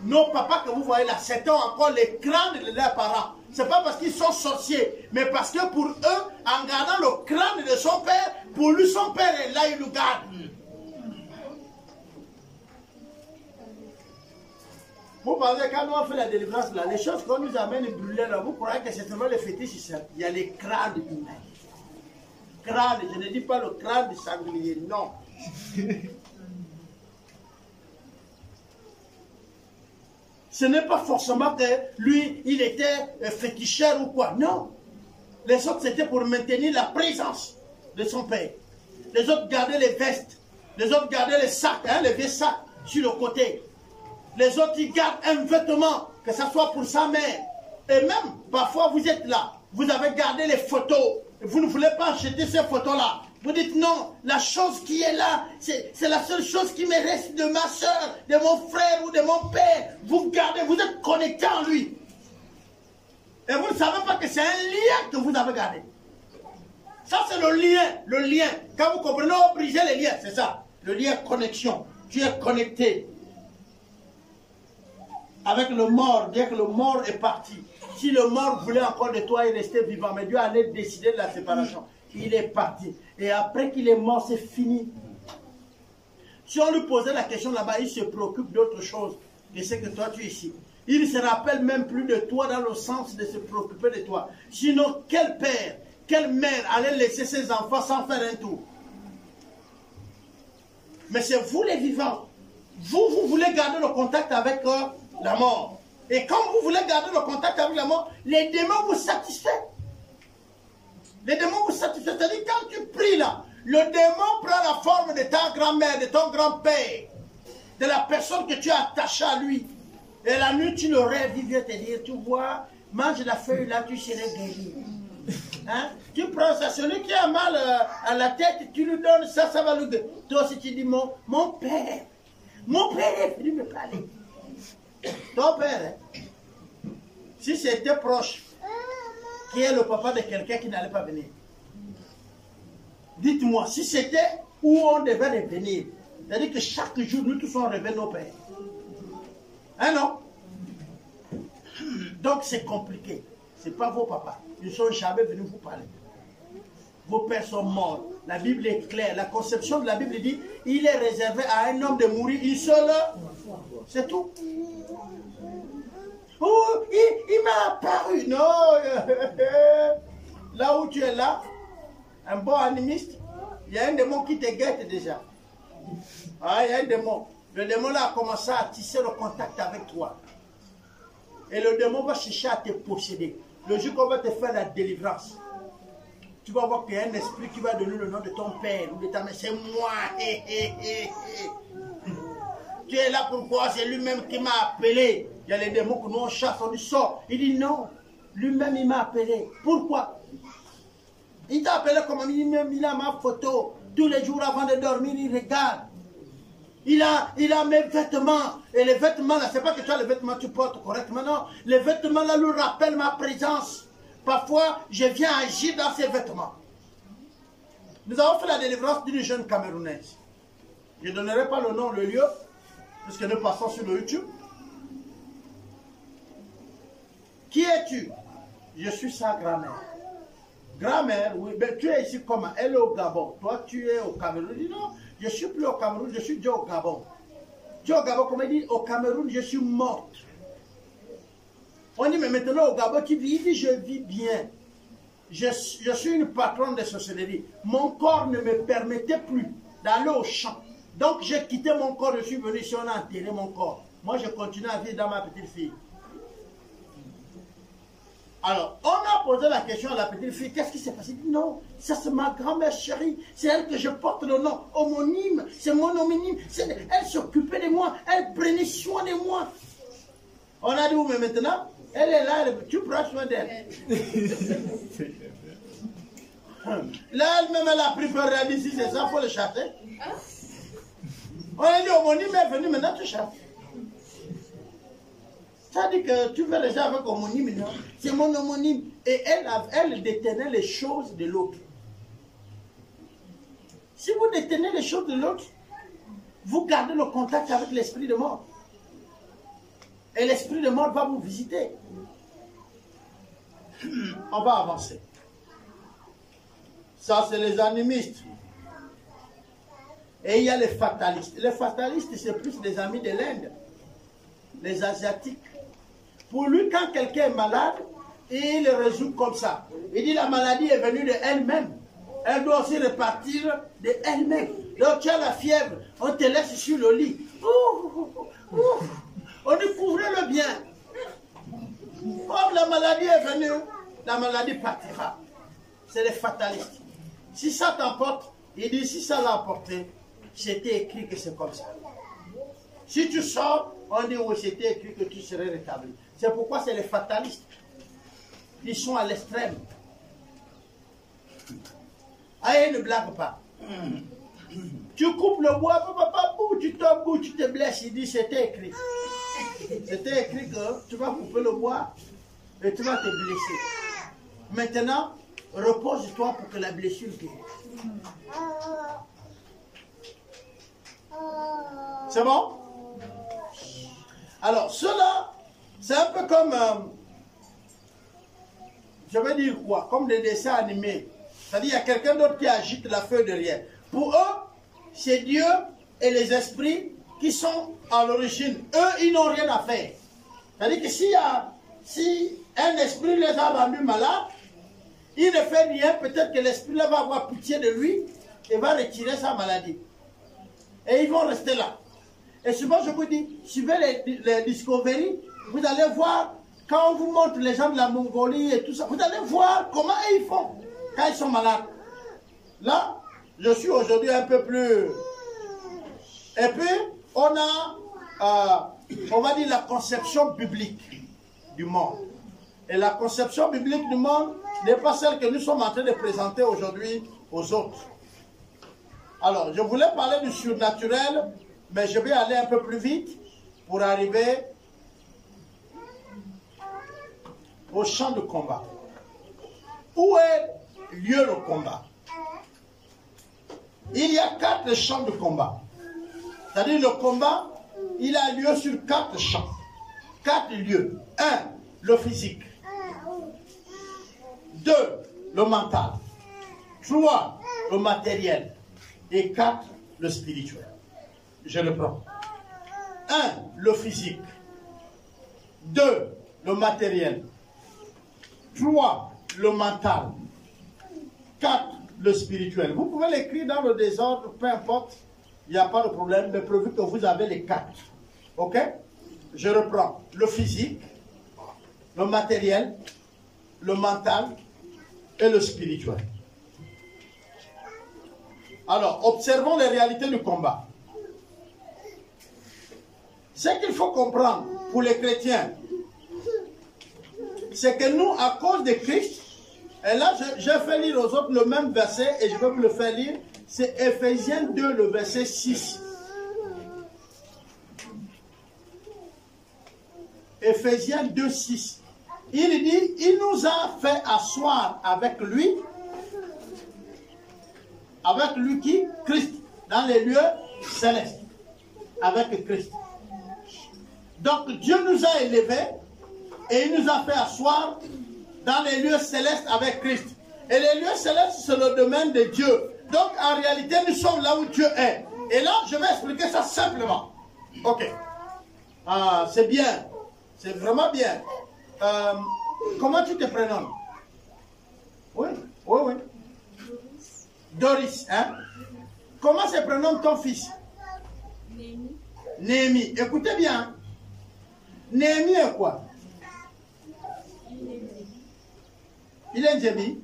Nos papas que vous voyez là, c'était encore les crânes de leurs parents. Ce n'est pas parce qu'ils sont sorciers, mais parce que pour eux, en gardant le crâne de son père, pour lui, son père est là, il le garde. Vous pensez, quand nous avons fait la délivrance, là, les choses qu'on nous amène brûler là, vous croyez que c'est seulement les fétiches ici. Il y a les crânes humains. Crâne, je ne dis pas le crâne du sanglier, non. Ce n'est pas forcément que lui, il était féticheur ou quoi. Non. Les autres, c'était pour maintenir la présence de son père. Les autres gardaient les vestes. Les autres gardaient les sacs, hein, les vieux sacs sur le côté. Les autres, ils gardent un vêtement, que ce soit pour sa mère. Et même, parfois, vous êtes là. Vous avez gardé les photos. Vous ne voulez pas acheter ces photos-là. Vous dites non, la chose qui est là, c'est la seule chose qui me reste de ma soeur, de mon frère ou de mon père. Vous gardez, vous êtes connecté en lui. Et vous ne savez pas que c'est un lien que vous avez gardé. Ça, c'est le lien, le lien. Quand vous comprenez, on brise les liens, c'est ça. Le lien connexion. Tu es connecté avec le mort, dès que le mort est parti. Si le mort voulait encore de toi, il restait vivant. Mais Dieu allait décider de la séparation. Il est parti. Et après qu'il est mort, c'est fini. Si on lui posait la question là-bas, il se préoccupe d'autre chose que ce que toi tu es ici. Il ne se rappelle même plus de toi dans le sens de se préoccuper de toi. Sinon, quel père, quelle mère allait laisser ses enfants sans faire un tour? Mais c'est vous les vivants. Vous voulez garder le contact avec la mort. Et quand vous voulez garder le contact avec la mort, les démons vous satisfont. Les démons vous satisfont. C'est-à-dire quand tu pries là, le démon prend la forme de ta grand-mère, de ton grand-père, de la personne que tu as attachée à lui. Et la nuit, tu le rêves, il vient te dire, tu vois, mange la feuille là, tu serais guéri. Hein? Tu prends ça, celui qui a mal à la tête, tu lui donnes ça, ça va le guérir. Toi aussi, tu dis, mon père est venu me parler. Ton père, hein? Si c'était proche, qui est le papa de quelqu'un qui n'allait pas venir. Dites-moi, si c'était où on devait revenir, c'est-à-dire que chaque jour, nous tous on revient nos pères. Hein, non? Donc c'est compliqué. Ce n'est pas vos papas. Ils ne sont jamais venus vous parler. Vos pères sont morts. La Bible est claire. La conception de la Bible dit, il est réservé à un homme de mourir une seule. C'est tout. Oh, il m'a apparu. Non. Là où tu es là, un bon animiste, il y a un démon qui te guette déjà. Ah, il y a un démon. Le démon là a commencé à tisser le contact avec toi. Et le démon va chercher à te posséder. Le jour qu'on va te faire la délivrance, tu vas voir qu'il y a un esprit qui va donner le nom de ton père ou de ta mère. C'est moi. Tu es là pourquoi? C'est lui-même qui m'a appelé. Il y a les démons que nous on chasse, on dit sort. Il dit non. Lui-même il m'a appelé. Pourquoi? Il t'a appelé comme il a ma photo. Tous les jours avant de dormir, il regarde. Il a mes vêtements. Et les vêtements là, c'est pas que tu as les vêtements tu portes correctement, non. Les vêtements là lui rappellent ma présence. Parfois, je viens agir dans ces vêtements. Nous avons fait la délivrance d'une jeune Camerounaise. Je ne donnerai pas le nom, le lieu, puisque nous passons sur le YouTube. Qui es-tu? Je suis sa grand-mère. Grand-mère, oui, mais tu es ici comment? Elle est au Gabon. Toi, tu es au Cameroun. Je dis non, je ne suis plus au Cameroun, je suis déjà au Gabon. Tu es au Gabon, comme il dit, au Cameroun, je suis morte. On dit, mais maintenant au Gabon, tu vis? Il dit, je vis bien. Je suis une patronne de sorcellerie. Mon corps ne me permettait plus d'aller au champ. Donc j'ai quitté mon corps, je suis venu ici, on a enterré mon corps. Moi, je continue à vivre dans ma petite fille. Alors, on a posé la question à la petite fille, qu'est-ce qui s'est passé? Il dit, non, ça c'est ma grand-mère chérie, c'est elle que je porte le nom homonyme, c'est mon homonyme, elle s'occupait de moi, elle prenait soin de moi. On a dit, oui, mais maintenant, Elle est là, tu prends soin d'elle. Là, elle-même, elle a pris peur, elle dit, si c'est ça, il faut le chasser. On a dit, homonyme est venu, maintenant tu chasses. Ça dit que tu veux rester avec homonyme, non? C'est mon homonyme. Et elle détenait les choses de l'autre. Si vous détenez les choses de l'autre, vous gardez le contact avec l'esprit de mort. Et l'esprit de mort va vous visiter. On va avancer. Ça, c'est les animistes. Et il y a les fatalistes. Les fatalistes, c'est plus des amis de l'Inde. Les Asiatiques. Pour lui, quand quelqu'un est malade, il le résout comme ça. Il dit la maladie est venue de elle-même. Elle doit aussi repartir de elle-même. Donc tu as la fièvre, on te laisse sur le lit. On dit couvrez-le bien. Comme la maladie est venue, la maladie partira. C'est les fatalistes. Si ça t'emporte, il dit si ça l'a emporté, c'était écrit que c'est comme ça. Si tu sors, on dit oui, c'était écrit que tu serais rétabli. C'est pourquoi c'est les fatalistes. Ils sont à l'extrême. Allez, ne blague pas. Tu coupes le bois, tu tombes, tu te blesses. Il dit c'était écrit. C'était écrit que tu vas couper le bois et tu vas te blesser. Maintenant, repose-toi pour que la blessure guérisse. C'est bon? Alors, cela, c'est un peu comme, je vais dire quoi? Comme des dessins animés. C'est-à-dire, il y a quelqu'un d'autre qui agite la feuille derrière. Pour eux, c'est Dieu et les esprits qui sont à l'origine. Eux, ils n'ont rien à faire. C'est-à-dire que si un esprit les a rendus malades, il ne fait rien, peut-être que l'esprit là va avoir pitié de lui et va retirer sa maladie. Et ils vont rester là. Et souvent, je vous dis, suivez les Discovery, vous allez voir, quand on vous montre les gens de la Mongolie et tout ça, vous allez voir comment ils font quand ils sont malades. Là, je suis aujourd'hui un peu plus... Et puis, on a, on va dire, la conception biblique du monde. Et la conception biblique du monde n'est pas celle que nous sommes en train de présenter aujourd'hui aux autres. Alors, je voulais parler du surnaturel, mais je vais aller un peu plus vite pour arriver au champ de combat. Où est lieu le combat? Il y a 4 champs de combat. C'est-à-dire le combat, il a lieu sur 4 champs. 4 lieux. 1, le physique. 2, le mental. 3, le matériel. Et 4, le spirituel. Je le prends. 1, le physique. 2, le matériel. 3, le mental. 4, le spirituel. Vous pouvez l'écrire dans le désordre, peu importe. Il n'y a pas de problème, mais pourvu que vous avez les 4. Ok? Je reprends. Le physique, le matériel, le mental et le spirituel. Alors, observons les réalités du combat. Ce qu'il faut comprendre pour les chrétiens, c'est que nous, à cause de Christ, et là, j'ai fait lire aux autres le même verset et je vais vous le faire lire, c'est Ephésiens 2, le verset 6. Ephésiens 2, 6. Il dit, il nous a fait asseoir avec lui qui? Christ, dans les lieux célestes, avec Christ. Donc Dieu nous a élevés et il nous a fait asseoir dans les lieux célestes avec Christ. Et les lieux célestes, c'est le domaine de Dieu. Donc en réalité, nous sommes là où Dieu est. Et là, je vais expliquer ça simplement. Ok. C'est bien. C'est vraiment bien. Comment tu te prénommes? Oui, oui, oui. Doris, hein? Comment se prénomme ton fils? Néhémie. Néhémie. Écoutez bien. Néhémie est quoi? Il est Ndjebi.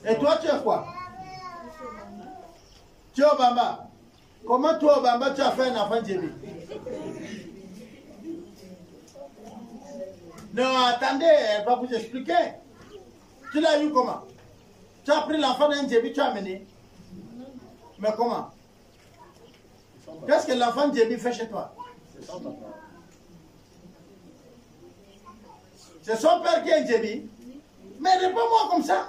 Et toi, tu es quoi? Tu es Obamba. Comment toi, Obamba, tu as fait un enfant Ndjebi? Non, attendez, elle va vous expliquer. Tu l'as eu comment? Tu as pris l'enfant d'un Djebi, tu as amené. Mais comment? Qu'est-ce que l'enfant Djebi fait chez toi? C'est son père qui est un Djebi. Mais réponds-moi comme ça.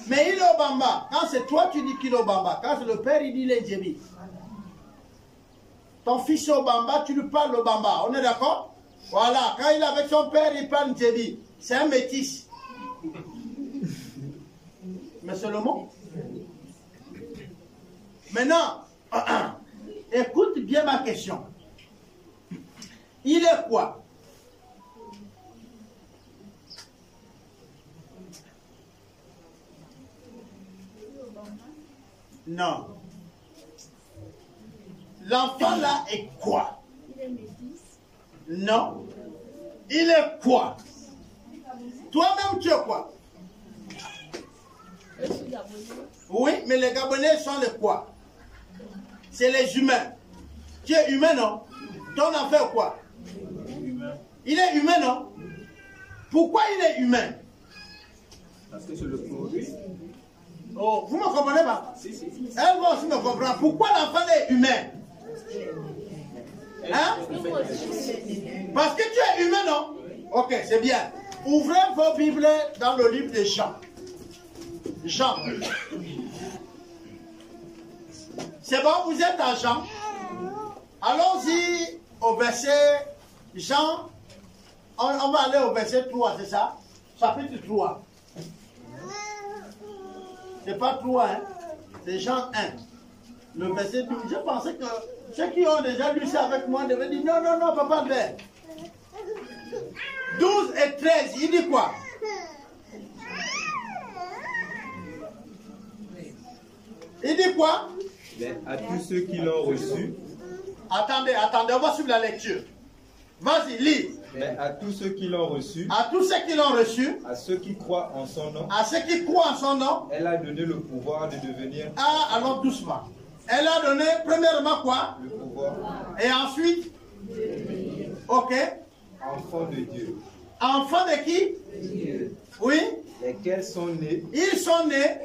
Mais il est au Bamba. Quand c'est toi, tu dis qu'il est au Bamba. Quand c'est le père, il dit il est Djebi. Ton fils est au Bamba, tu lui parles au Bamba. On est d'accord? Voilà. Quand il est avec son père, il parle Djebi. C'est un métis. Mais c'est le mot. Maintenant, écoute bien ma question. Il est quoi? Non. L'enfant là est quoi? Il est métis. Non. Il est quoi? Toi-même tu es quoi? Je suis Gabonais. Oui, mais les Gabonais sont les quoi? C'est les humains. Tu es humain, non? Ton enfant est quoi? Il est humain, non? Pourquoi il est humain? Parce que c'est le produit. Oh, vous ne me comprenez pas? Si. Elle va aussi me comprendre. Pourquoi l'enfant est humain? Hein? Parce que tu es humain, non? Ok, c'est bien. Ouvrez vos Bibles dans le livre des Jean. Jean. C'est bon, vous êtes à Jean. Allons-y au verset Jean. On va aller au verset 3, c'est ça? Chapitre 3. C'est pas 3, hein? C'est Jean 1. Le verset 12. Je pensais que ceux qui ont déjà lu ça avec moi devaient dire non, papa, mais 12 et 13, il dit quoi? Il dit quoi? Mais à tous ceux qui l'ont reçu. Attendez, on va suivre la lecture. Vas-y, lis. Mais à tous ceux qui l'ont reçu. À tous ceux qui l'ont reçu. À ceux qui croient en son nom. À ceux qui croient en son nom. Elle a donné le pouvoir de devenir. Ah, alors doucement. Elle a donné, premièrement quoi? Le pouvoir. Et ensuite? Ok. Enfants de Dieu. Enfants de qui? Dieu. Oui. Lesquels sont nés. Ils sont nés.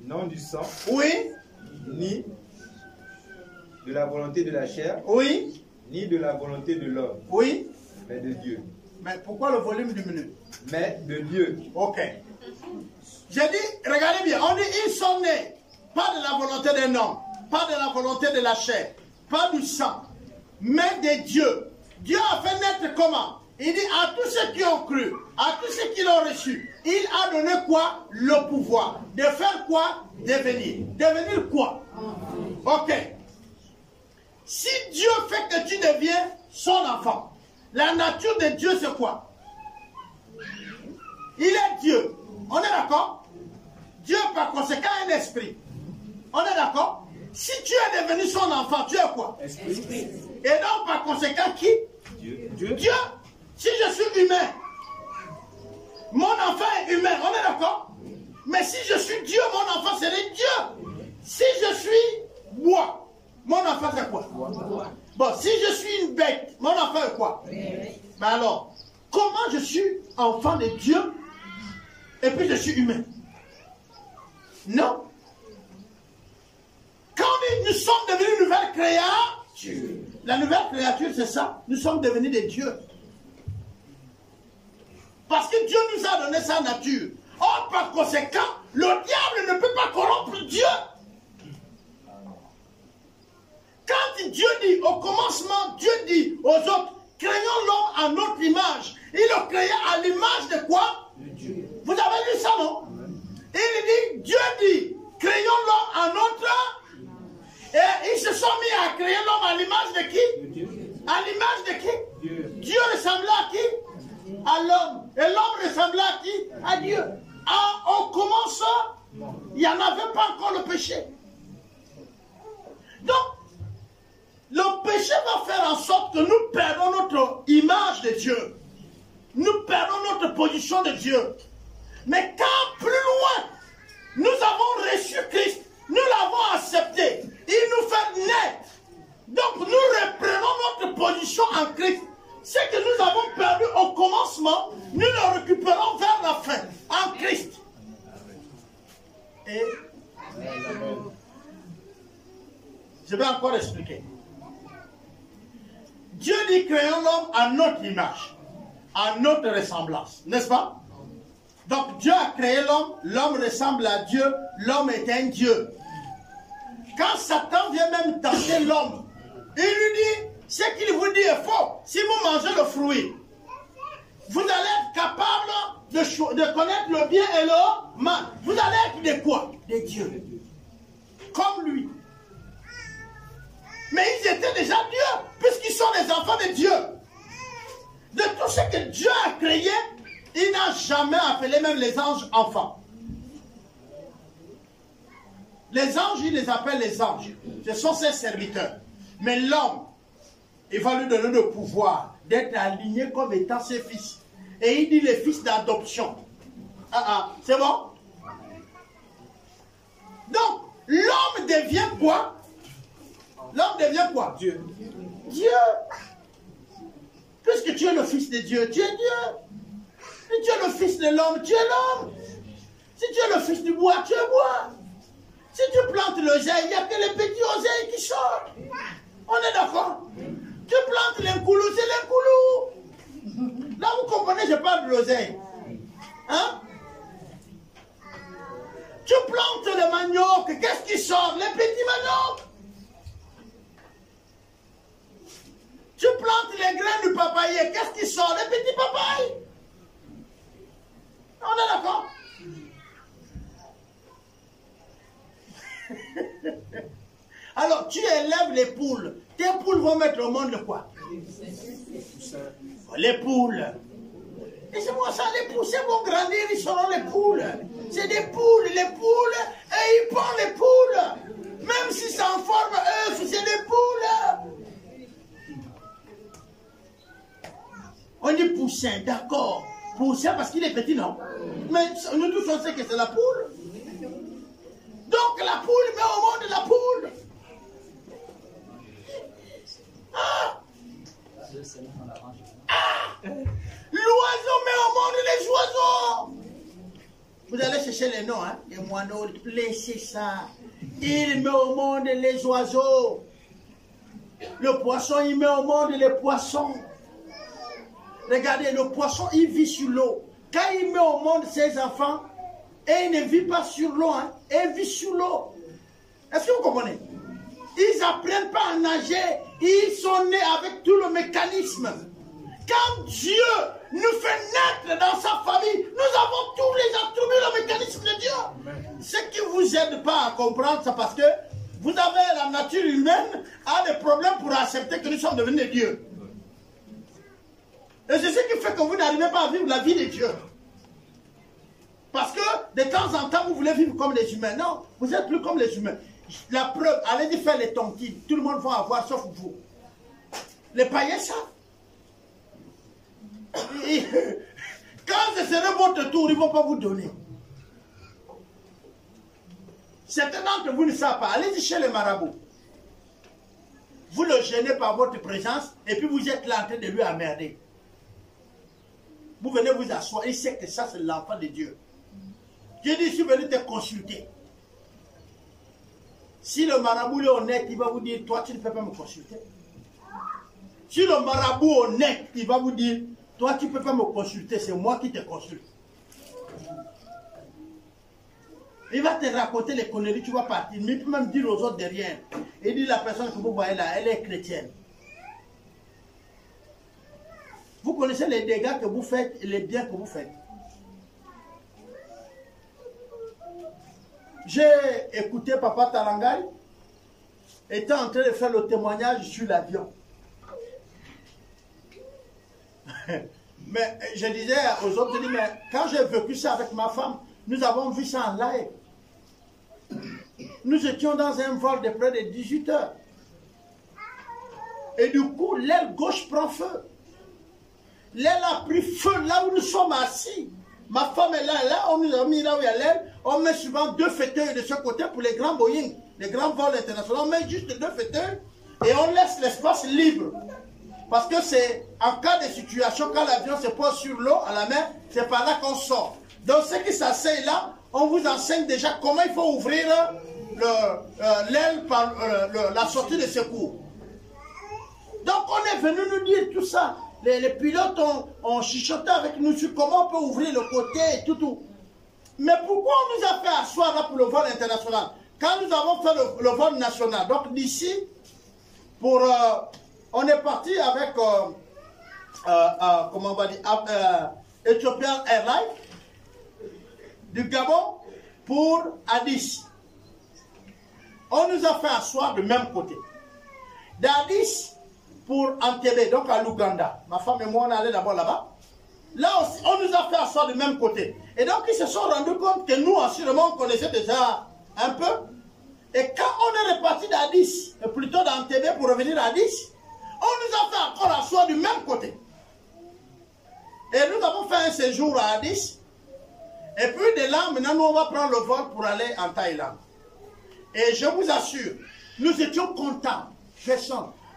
Non du sang. Oui. Ni de la volonté de la chair. Oui. Ni de la volonté de l'homme. Oui. Mais de Dieu. Mais pourquoi le volume diminue? Mais de Dieu. Ok. J'ai dit, regardez bien, on dit ils sont nés. Pas de la volonté d'un homme. Pas de la volonté de la chair. Pas du sang. Mais de Dieu. Dieu a fait naître comment? Il dit à tous ceux qui ont cru, à tous ceux qui l'ont reçu, il a donné quoi? Le pouvoir. De faire quoi? Devenir. Devenir quoi? Ok. Si Dieu fait que tu deviens son enfant, la nature de Dieu c'est quoi? Il est Dieu. On est d'accord? Dieu par conséquent est un esprit. On est d'accord? Si tu es devenu son enfant, tu es quoi? Esprit. Et donc par conséquent qui? Dieu. Dieu. Si je suis humain, mon enfant est humain, on est d'accord? Mais si je suis Dieu, mon enfant serait Dieu. Si je suis bois, mon enfant c'est quoi? Bon, si je suis une bête, mon enfant est quoi? Mais alors, comment je suis enfant de Dieu et puis je suis humain? Non. Quand nous sommes devenus une nouvelle créature, la nouvelle créature c'est ça, nous sommes devenus des dieux. Parce que Dieu nous a donné sa nature. Or, par conséquent, le diable ne peut pas corrompre Dieu. Quand Dieu dit, au commencement, Dieu dit aux autres, créons l'homme à notre image. Il le créa à l'image de quoi? De Dieu. Vous avez lu ça, non? Il dit, Dieu dit, créons l'homme à notre... Et ils se sont mis à créer l'homme à l'image de qui? De Dieu. À l'image de qui? Dieu. Dieu ressemblait à qui? À l'homme. Et l'homme ressemblait à qui? À Dieu. Au commencement, il n'y en avait pas encore le péché. Donc, le péché va faire en sorte que nous perdons notre image de Dieu. Nous perdons notre position de Dieu. Mais quand plus loin, nous avons reçu Christ, nous l'avons accepté, il nous fait naître. Donc nous reprenons notre position en Christ. ce que nous avons perdu au commencement, nous le récupérons vers la fin, en Christ. Et je vais encore expliquer. Dieu dit créons l'homme à notre image, à notre ressemblance, n'est-ce pas? Donc Dieu a créé l'homme, l'homme ressemble à Dieu, l'homme est un Dieu. Quand Satan vient même tenter l'homme, il lui dit, ce qu'il vous dit est faux. Si vous mangez le fruit, vous allez être capable de connaître le bien et le mal. Vous allez être des quoi? Des dieux. Comme lui. Mais ils étaient déjà dieux, puisqu'ils sont les enfants de Dieu. De tout ce que Dieu a créé, il n'a jamais appelé même les anges enfants. Les anges, il les appelle les anges. Ce sont ses serviteurs. Mais l'homme, il va lui donner le pouvoir d'être aligné comme étant ses fils. Et il dit les fils d'adoption. C'est bon? Donc, l'homme devient quoi? L'homme devient quoi? Dieu. Dieu. Puisque tu es le fils de Dieu, tu es Dieu. Si tu es le fils de l'homme, tu es l'homme. Si tu es le fils du bois, tu es bois. Si tu plantes l'oseille, il n'y a que les petits oseilles qui sortent. On est d'accord? Tu plantes l'incoulou, c'est l'incoulou. Là, vous comprenez, je parle de l'oseille. Hein? Tu plantes le manioc, qu'est-ce qui sort? Les petits maniocs. Tu plantes les graines du papayer, qu'est-ce qui sort? Les petits papayes. On est d'accord? Alors, tu élèves les poules. Tes poules vont mettre au monde le quoi? Les poules. Et c'est moi ça, les poules, c'est vont grandir, ils seront les poules. C'est des poules, les poules, et ils pondent les poules. Même si c'est en forme œuf, c'est des poules. On dit poussin, d'accord. Poussin parce qu'il est petit, non? Mais nous tous on sait que c'est la poule. Donc la poule met au monde la poule. Ah! L'oiseau met au monde les oiseaux. Vous allez chercher les noms, hein? Les moineaux, laissez ça. Il met au monde les oiseaux. Le poisson, il met au monde les poissons. Regardez, le poisson, il vit sur l'eau. Quand il met au monde ses enfants, et il ne vit pas sur l'eau, hein, il vit sur l'eau. Est-ce que vous comprenez? Ils n'apprennent pas à nager, ils sont nés avec tout le mécanisme. Quand Dieu nous fait naître dans sa famille, nous avons tous les attributs, le mécanisme de Dieu. Amen. Ce qui ne vous aide pas à comprendre, c'est parce que vous avez la nature humaine a des problèmes pour accepter que nous sommes devenus des dieux. Et c'est ce qui fait que vous n'arrivez pas à vivre la vie de Dieu. Parce que de temps en temps, vous voulez vivre comme les humains. Non, vous n'êtes plus comme les humains. La preuve, allez-y faire les tontines. Tout le monde va avoir, sauf vous. Les païens savent. Quand ce sera votre tour, ils ne vont pas vous donner. Certains d'entre vous ne savent pas. Allez-y chez les marabouts. Vous le gênez par votre présence et puis vous êtes là en train de lui emmerder. Vous venez vous asseoir. Il sait que ça, c'est l'enfant de Dieu. Dieu dit, je suis venu te consulter. Si le marabout est honnête, il va vous dire, toi, tu ne peux pas me consulter. Si le marabout est honnête, il va vous dire, toi, tu ne peux pas me consulter, c'est moi qui te consulte. Il va te raconter les conneries, tu vas partir. Mais il peut même dire aux autres derrière. Il dit, la personne que vous voyez là, elle est chrétienne. Vous connaissez les dégâts que vous faites et les biens que vous faites. J'ai écouté Papa Talangai, était en train de faire le témoignage sur l'avion. Mais je disais aux autres, je dis, mais quand j'ai vécu ça avec ma femme, nous avons vu ça en live. Nous étions dans un vol de près de 18 heures. Et du coup, l'aile gauche prend feu. L'aile a pris feu là où nous sommes assis. Ma femme est là, on nous a mis là où il y a l'aile. On met souvent 2 fauteuils de ce côté pour les grands Boeing, les grands vols internationaux. On met juste 2 fauteuils et on laisse l'espace libre. Parce que c'est en cas de situation, quand l'avion se pose sur l'eau, à la mer, c'est par là qu'on sort. Donc ceux qui s'asseyent là, on vous enseigne déjà comment il faut ouvrir l'aile par la sortie de secours. Donc on est venu nous dire tout ça. Les pilotes ont chuchoté avec nous sur comment on peut ouvrir le côté et tout. Mais pourquoi on nous a fait asseoir là pour le vol international? Quand nous avons fait le vol national, donc d'ici, on est parti avec, comment on va dire, Ethiopian Airlines, du Gabon pour Addis. On nous a fait asseoir du même côté. D'Addis pour Entebbe, donc à l'Ouganda. Ma femme et moi, on est allés d'abord là-bas. Là aussi, on nous a fait asseoir du même côté. Et donc, ils se sont rendus compte que nous, assurément, on connaissait déjà un peu. Et quand on est reparti d'Addis, plutôt d'Entebbe pour revenir à Addis, on nous a fait encore asseoir du même côté. Et nous avons fait un séjour à Addis. Et puis de là, maintenant, nous, on va prendre le vol pour aller en Thaïlande. Et je vous assure, nous étions contents.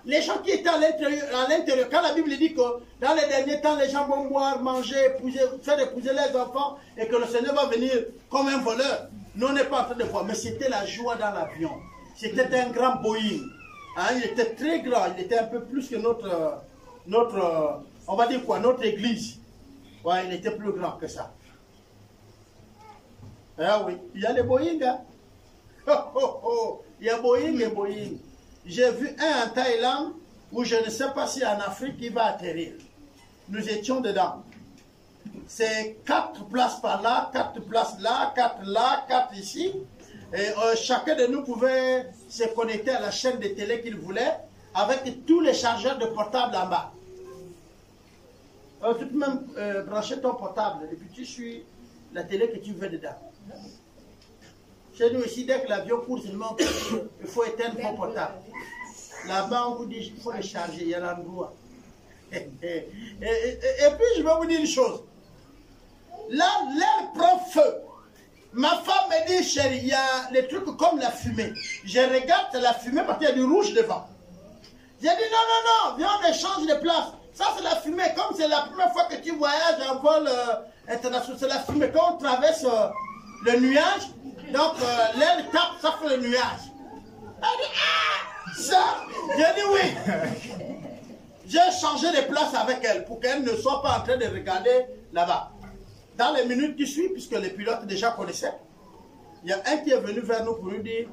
Les gens qui étaient à l'intérieur, quand la Bible dit que dans les derniers temps, les gens vont boire, manger, épouser, faire épouser les enfants, et que le Seigneur va venir comme un voleur, nous, on n'est pas en train de voir. Mais c'était la joie dans l'avion. C'était un grand Boeing. Hein, il était très grand, il était un peu plus que notre on va dire quoi, notre église. Ouais, il était plus grand que ça. Ah oui, il y a les Boeing. Hein? Oh, oh, oh. Il y a Boeing et Boeing. J'ai vu un en Thaïlande où je ne sais pas si en Afrique il va atterrir. Nous étions dedans. C'est 4 places par là, 4 places là, 4 ici. Et chacun de nous pouvait se connecter à la chaîne de télé qu'il voulait avec tous les chargeurs de portable en bas. Tu peux même brancher ton portable et puis tu suis la télé que tu veux dedans. Chez nous ici, dès que l'avion court, il faut éteindre ton portable. Là-bas, on vous dit qu'il faut le charger, il y a l'endroit. Et puis, je vais vous dire une chose. Là, l'air prend feu. Ma femme me dit, chérie, il y a des trucs comme la fumée. Je regarde la fumée parce qu'il y a du rouge devant. J'ai dit, non, viens, on échange de place. Ça, c'est la fumée. Comme c'est la première fois que tu voyages en vol international, c'est la fumée. Quand on traverse le nuage, donc l'air tape, ça fait le nuage. Elle dit, ah, ça. J'ai dit oui. J'ai changé de place avec elle pour qu'elle ne soit pas en train de regarder là-bas. Dans les minutes qui suivent, puisque les pilotes déjà connaissaient, il y a un qui est venu vers nous pour nous dire,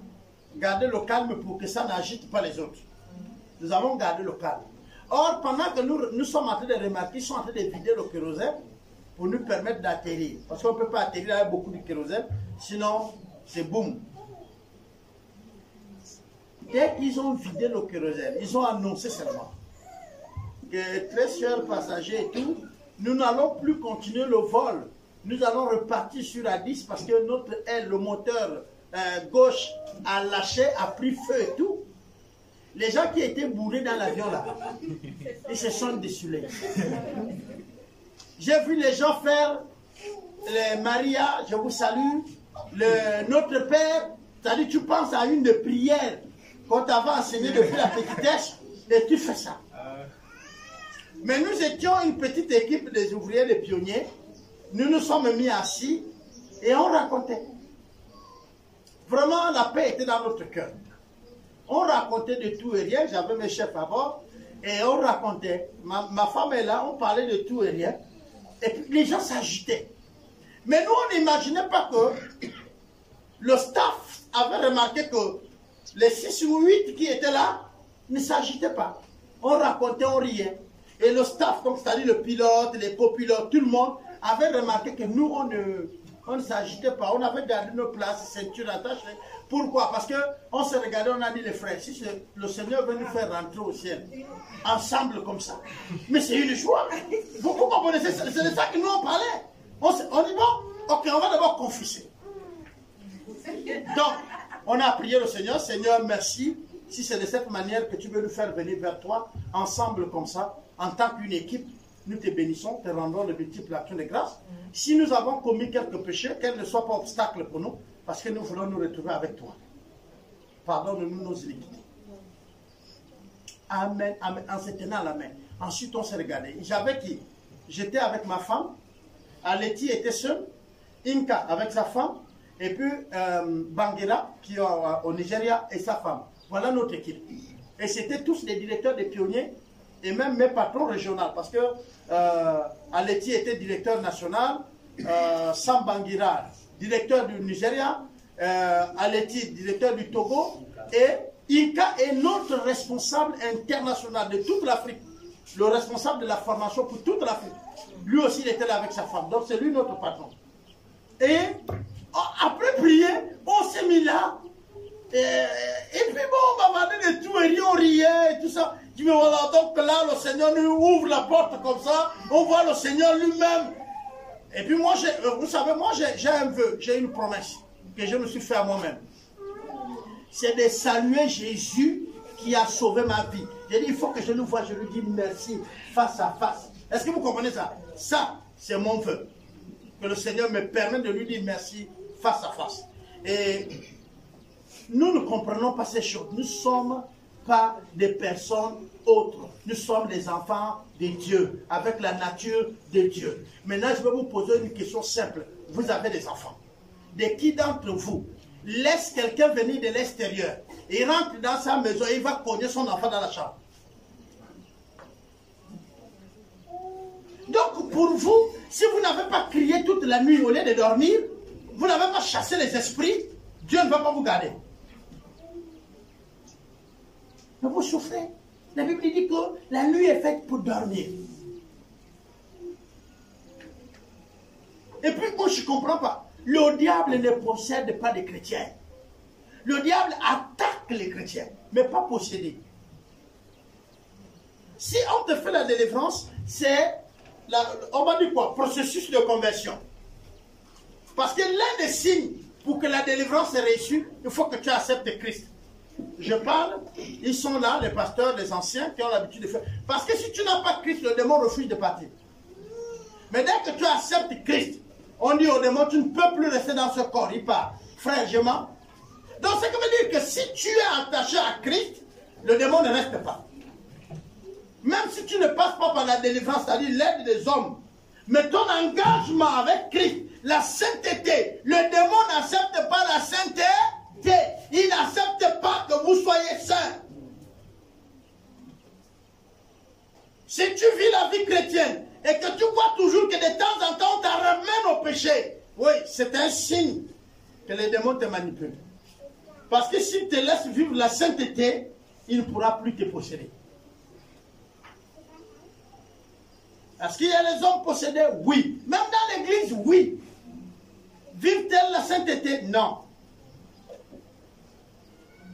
gardez le calme pour que ça n'agite pas les autres. Nous avons gardé le calme. Or, pendant que nous sommes en train de remarquer, ils sont en train de vider le kérosène pour nous permettre d'atterrir. Parce qu'on ne peut pas atterrir avec beaucoup de kérosène, sinon c'est boum. Dès qu'ils ont vidé le kérosène, ils ont annoncé seulement que très chers passagers et tout, nous n'allons plus continuer le vol. Nous allons repartir sur Addis parce que notre aile, le moteur gauche a lâché, a pris feu et tout. Les gens qui étaient bourrés dans l'avion là, ils se sont déçus. J'ai vu les gens faire les Maria, je vous salue, Notre Père, c'est-à-dire tu penses à une de prière qu'on t'avait enseigné depuis la petitesse et tu fais ça. Mais nous étions une petite équipe des ouvriers, des pionniers. Nous nous sommes mis assis et on racontait. Vraiment, la paix était dans notre cœur. On racontait de tout et rien. J'avais mes chefs à bord et on racontait. Ma femme est là, on parlait de tout et rien. Et puis les gens s'agitaient. Mais nous, on n'imaginait pas que le staff avait remarqué que les 6 ou 8 qui étaient là ne s'agitaient pas. On racontait, on riait. Et le staff, donc c'est-à-dire le pilote, les copilotes, tout le monde avait remarqué que nous, on ne s'agitait pas. On avait gardé nos places, ceintures attachées. Pourquoi? Parce qu'on se regardait, on a dit les frères, si le Seigneur veut nous faire rentrer au ciel, ensemble comme ça. Mais c'est une joie. Vous comprenez? C'est de ça que nous on parlait. On dit bon, ok, on va d'abord confesser. Donc, on a prié le Seigneur, Seigneur, merci. Si c'est de cette manière que tu veux nous faire venir vers toi, ensemble comme ça, en tant qu'une équipe, nous te bénissons, te rendons de multiples actions de grâce. Si nous avons commis quelques péchés, qu'elles ne soient pas obstacles pour nous, parce que nous voulons nous retrouver avec toi. Pardonne-nous nos iniquités. Amen, amen, en se tenant la main. Ensuite, on s'est regardé. J'avais qui? J'étais avec ma femme. Aleti était seul. Inka avec sa femme. Et puis Bangira, qui est au Nigeria, et sa femme. Voilà notre équipe. Et c'était tous des directeurs des pionniers et même mes patrons régionaux. Parce que Aleti était directeur national, Sam Bangira, directeur du Nigeria, Aleti, directeur du Togo, et Inka est notre responsable international de toute l'Afrique. Le responsable de la formation pour toute l'Afrique. Lui aussi, il était là avec sa femme. Donc, c'est lui notre patron. Et après prier, on s'est mis là. Et puis bon, on m'a demandé de tout et on riait et tout ça. Je dis, mais voilà, donc là, le Seigneur nous ouvre la porte comme ça. On voit le Seigneur lui-même. Et puis moi, vous savez, moi, j'ai un vœu, j'ai une promesse que je me suis fait à moi-même. C'est de saluer Jésus qui a sauvé ma vie. J'ai dit, il faut que je le voie, je lui dis merci, face à face. Est-ce que vous comprenez ça? Ça, c'est mon vœu. Que le Seigneur me permette de lui dire merci, face à face. Et nous ne comprenons pas ces choses. Nous ne sommes pas des personnes autres. Nous sommes des enfants de Dieu, avec la nature de Dieu. Maintenant, je vais vous poser une question simple. Vous avez des enfants. De qui d'entre vous laisse quelqu'un venir de l'extérieur, il rentre dans sa maison et il va cogner son enfant dans la chambre? Donc pour vous, si vous n'avez pas crié toute la nuit au lieu de dormir, vous n'avez pas chassé les esprits, Dieu ne va pas vous garder. Mais vous souffrez. La Bible dit que la nuit est faite pour dormir. Et puis moi je ne comprends pas. Le diable ne possède pas les chrétiens. Le diable attaque les chrétiens, mais pas posséder. Si on te fait la délivrance, c'est, on va dire quoi? Processus de conversion. Parce que l'un des signes pour que la délivrance soit réussie, il faut que tu acceptes Christ. Je parle, ils sont là, les pasteurs, les anciens qui ont l'habitude de faire. Parce que si tu n'as pas Christ, le démon refuse de partir. Mais dès que tu acceptes Christ, on dit au démon, tu ne peux plus rester dans ce corps, il part. Frère, je mens. Donc, ça veut dire que si tu es attaché à Christ, le démon ne reste pas. Même si tu ne passes pas par la délivrance, c'est-à-dire l'aide des hommes, mais ton engagement avec Christ, la sainteté, le démon n'accepte pas la sainteté. Il n'accepte pas que vous soyez saints. Si tu vis la vie chrétienne et que tu vois toujours que de temps en temps on te ramène au péché, oui, c'est un signe que les démons te manipulent. Parce que s'il te laisse vivre la sainteté, il ne pourra plus te posséder. Est-ce qu'il y a les hommes possédés? Oui. Même dans l'église, oui. Vivent-elles la sainteté? Non.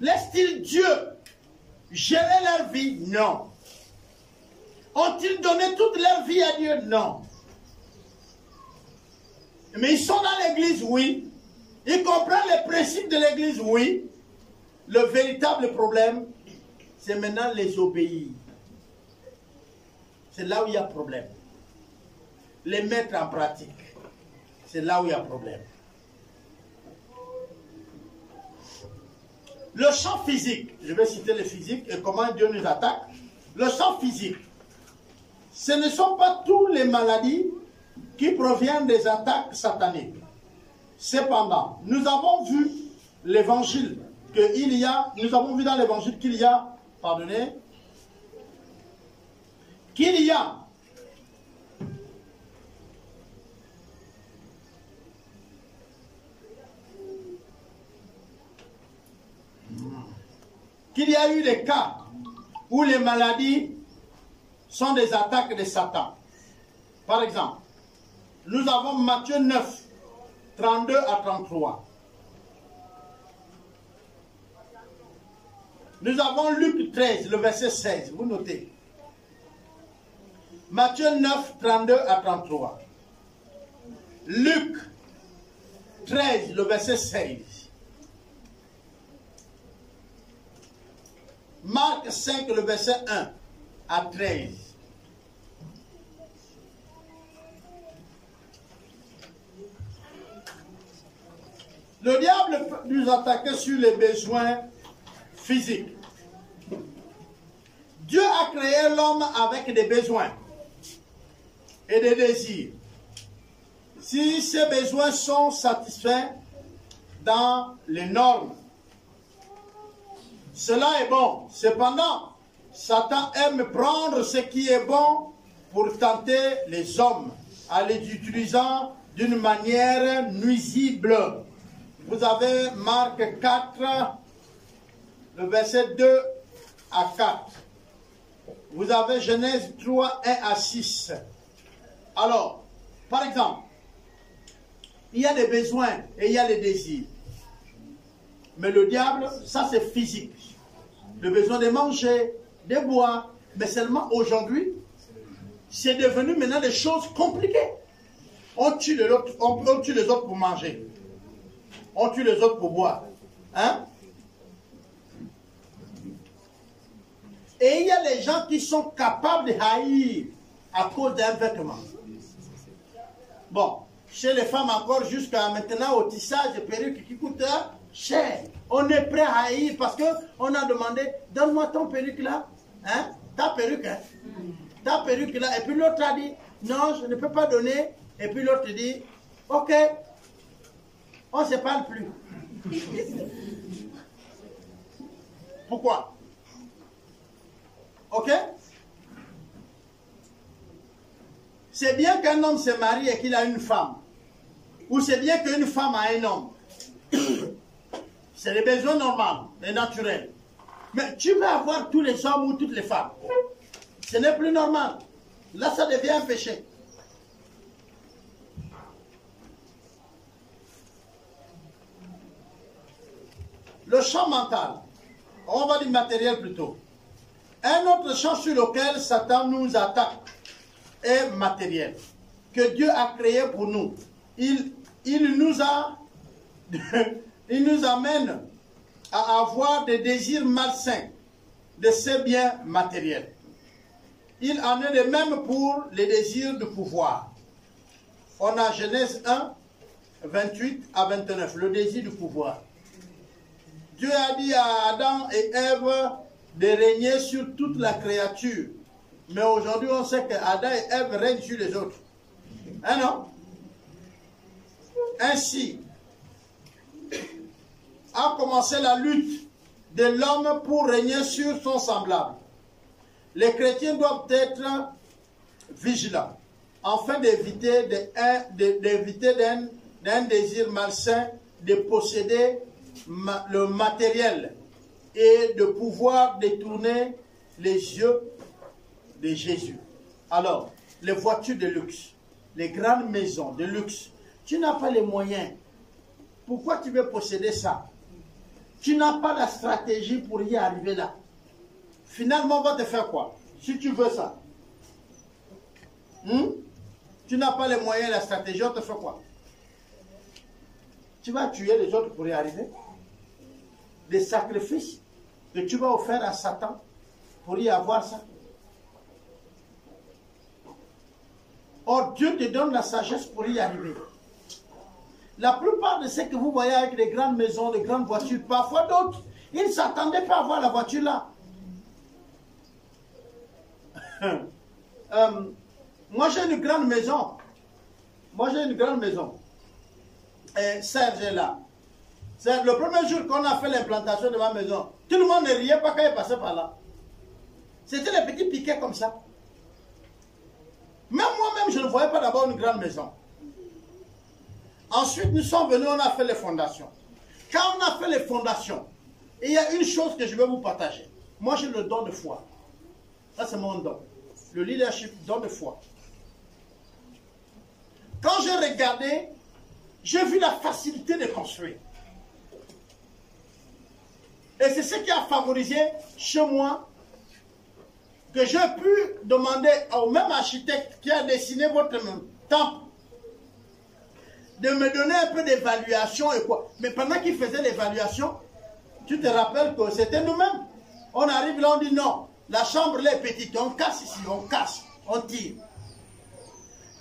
Laissent-ils Dieu gérer leur vie? Non. Ont-ils donné toute leur vie à Dieu? Non. Mais ils sont dans l'église? Oui. Ils comprennent les principes de l'église? Oui. Le véritable problème, c'est maintenant les obéir. C'est là où il y a problème. Les mettre en pratique, c'est là où il y a problème. Le champ physique, je vais citer le physique et comment Dieu nous attaque. Le champ physique, ce ne sont pas toutes les maladies qui proviennent des attaques sataniques. Cependant, nous avons vu l'évangile nous avons vu dans l'évangile qu'il y a eu des cas où les maladies sont des attaques de Satan. Par exemple, nous avons Matthieu 9, 32 à 33. Nous avons Luc 13, le verset 16. Vous notez. Matthieu 9, 32 à 33. Luc 13, le verset 16. Marc 5, le verset 1 à 13. Le diable peut nous attaquer sur les besoins physiques. Dieu a créé l'homme avec des besoins et des désirs. Si ces besoins sont satisfaits dans les normes, cela est bon. Cependant, Satan aime prendre ce qui est bon pour tenter les hommes en les utilisant d'une manière nuisible. Vous avez Marc 4, le verset 2 à 4. Vous avez Genèse 3, 1 à 6. Alors, par exemple, il y a des besoins et il y a les désirs. Mais le diable, ça c'est physique. Le besoin de manger, de boire. Mais seulement aujourd'hui, c'est devenu maintenant des choses compliquées. On tue les autres, on tue les autres pour manger. On tue les autres pour boire. Hein? Et il y a les gens qui sont capables de haïr à cause d'un vêtement. Bon, chez les femmes encore, jusqu'à maintenant, au tissage de perruques qui coûtent cher. On est prêt à haïr parce qu'on a demandé, donne-moi ton perruque là. Hein? Ta perruque, hein? Ta perruque là. Et puis l'autre a dit, non, je ne peux pas donner. Et puis l'autre dit, ok, on ne se parle plus. Pourquoi? Ok? C'est bien qu'un homme se marie et qu'il a une femme. Ou c'est bien qu'une femme a un homme. C'est les besoins normaux, les naturels. Mais tu veux avoir tous les hommes ou toutes les femmes. Ce n'est plus normal. Là, ça devient un péché. Le champ mental, on va dire matériel plutôt. Un autre champ sur lequel Satan nous attaque est matériel, que Dieu a créé pour nous. Il nous amène à avoir des désirs malsains de ces biens matériels. Il en est de même pour les désirs de pouvoir. On a Genèse 1, 28 à 29, le désir du pouvoir. Dieu a dit à Adam et Ève de régner sur toute la créature. Mais aujourd'hui, on sait que Adam et Ève règnent sur les autres. Hein, non? Ainsi, a commencé la lutte de l'homme pour régner sur son semblable. Les chrétiens doivent être vigilants, afin d'éviter d'un désir malsain de posséder le matériel et de pouvoir détourner les yeux de Jésus. Alors, les voitures de luxe, les grandes maisons de luxe, tu n'as pas les moyens. Pourquoi tu veux posséder ça? Tu n'as pas la stratégie pour y arriver là. Finalement, on va te faire quoi? Si tu veux ça. Tu n'as pas les moyens, la stratégie, on te fait quoi? Tu vas tuer les autres pour y arriver? Des sacrifices que tu vas offrir à Satan pour y avoir ça? Or, Dieu te donne la sagesse pour y arriver. La plupart de ceux que vous voyez avec les grandes maisons, les grandes voitures, parfois d'autres, ils ne s'attendaient pas à avoir la voiture là. Moi j'ai une grande maison. Et Serge est là. C'est le premier jour qu'on a fait l'implantation de ma maison. Tout le monde ne riait pas quand il passait par là. C'était les petits piquets comme ça. Même moi-même, je ne voyais pas d'abord une grande maison. Ensuite, nous sommes venus, on a fait les fondations. Quand on a fait les fondations, il y a une chose que je vais vous partager. Moi, j'ai le don de foi. Ça, c'est mon don. Le leadership, don de foi. Quand j'ai regardé, j'ai vu la facilité de construire. Et c'est ce qui a favorisé chez moi que j'ai pu demander au même architecte qui a dessiné votre temple de me donner un peu d'évaluation et quoi. Mais pendant qu'il faisait l'évaluation, tu te rappelles que c'était nous-mêmes. On arrive là, on dit non, la chambre là est petite, on casse ici, on casse, on tire.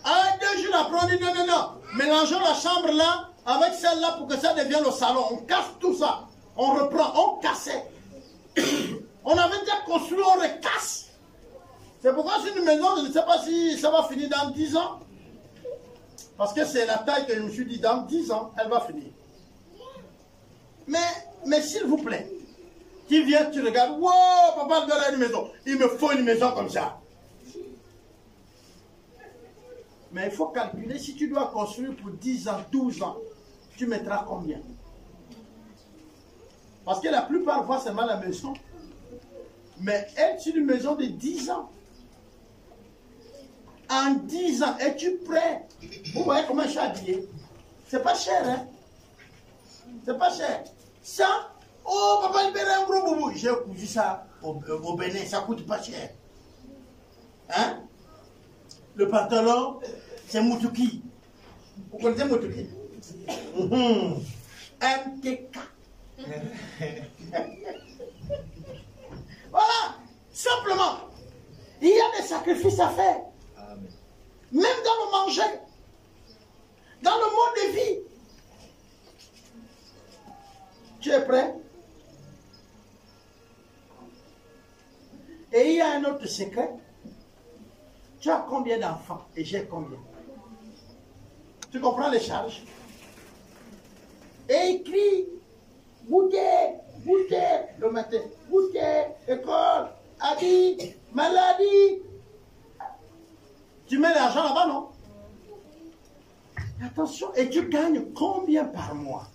2 jours après, on dit non, non, non, mélangeons la chambre là avec celle-là pour que ça devienne le salon. On casse tout ça, on reprend, on cassait. On avait déjà construit, on recasse. C'est pourquoi c'est une maison, je ne sais pas si ça va finir dans 10 ans. Parce que c'est la taille que je me suis dit, dans 10 ans, elle va finir. Mais s'il vous plaît, tu viens, tu regardes, wow, papa, il a une maison. Il me faut une maison comme ça. Mais il faut calculer, si tu dois construire pour 10 ans, 12 ans, tu mettras combien? Parce que la plupart voient seulement la maison. Mais elle, c'est une maison de 10 ans. En 10 ans, es-tu prêt? Vous voyez comment je suis habillé? C'est pas cher, hein? C'est pas cher. Ça, oh, papa, libérez un gros boubou. J'ai cousu ça au Bénin, ça coûte pas cher. Hein? Le pantalon, c'est Moutouki. Vous connaissez Moutouki? MTK. Voilà, simplement. Il y a des sacrifices à faire. Amen. Même dans le manger, dans le mode de vie. Tu es prêt? Et il y a un autre secret. Tu as combien d'enfants et j'ai combien? Tu comprends les charges? Et il crie, goûter, goûter, le matin, goûter, école, habit, maladie. Tu mets l'argent là-bas, non? Attention, et tu gagnes combien par mois?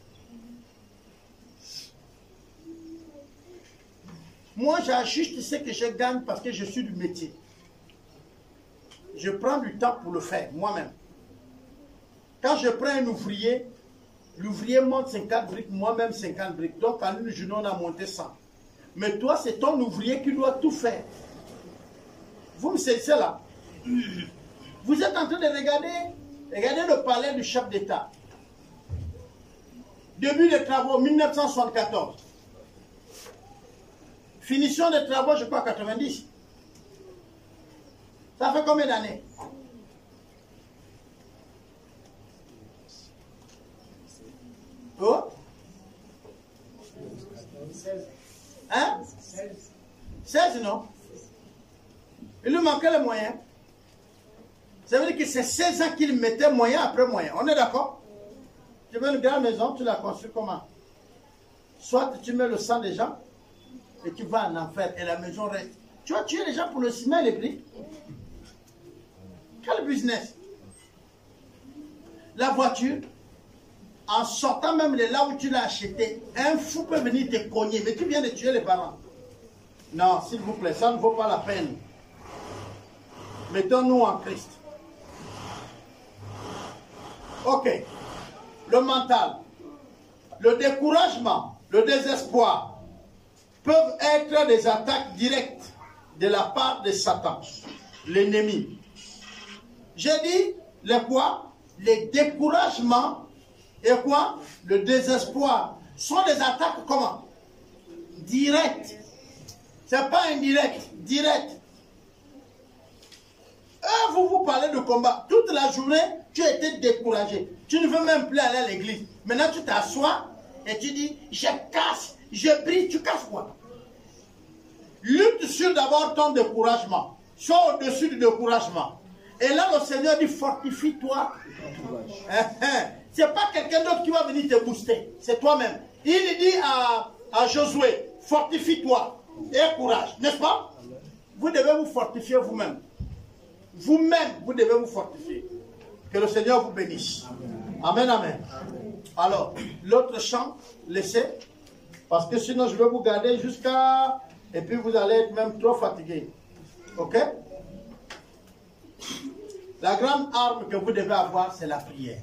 Moi, j'ajuste ce que je gagne parce que je suis du métier. Je prends du temps pour le faire, moi-même. Quand je prends un ouvrier, l'ouvrier monte 50 briques, moi-même 50 briques. Donc, en une journée, on a monté 100. Mais toi, c'est ton ouvrier qui doit tout faire. Vous me saisissez là? Vous êtes en train de regarder le palais du chef d'État. Début des travaux, 1974. Finition des travaux, je crois, 90. Ça fait combien d'années? Oh? Hein? 16, non? Il lui manquait les moyens. Ça veut dire que c'est 16 ans qu'il mettait moyen après moyen. On est d'accord? Tu veux une grande maison, tu la construis comment? Soit tu mets le sang des gens et tu vas en enfer et la maison reste. Tu vas tuer les gens pour le ciment et les briques. Quel business? La voiture, en sortant même de là où tu l'as acheté, un fou peut venir te cogner, mais tu viens de tuer les parents. Non, s'il vous plaît, ça ne vaut pas la peine. Mettons-nous en Christ. Ok. Le mental, le découragement, le désespoir peuvent être des attaques directes de la part de Satan, l'ennemi. J'ai dit les quoi? Les découragements et quoi? Le désespoir sont des attaques comment? Directes. C'est pas indirect, direct. Vous parlez de combat. Toute la journée, tu as été découragé. Tu ne veux même plus aller à l'église. Maintenant, tu t'assois et tu dis, je casse, je brille. Tu casses quoi? Lutte sur d'abord ton découragement. Sois au-dessus du découragement. Et là, le Seigneur dit, fortifie-toi. C'est pas quelqu'un d'autre qui va venir te booster. C'est toi-même. Il dit à Josué, fortifie-toi et courage. N'est-ce pas? Vous devez vous fortifier vous-même. Vous-même, vous devez vous fortifier. Que le Seigneur vous bénisse. Amen, amen. Alors, l'autre chant, laissez. Parce que sinon, je vais vous garder jusqu'à... Et puis, vous allez être même trop fatigué. Ok? La grande arme que vous devez avoir, c'est la prière.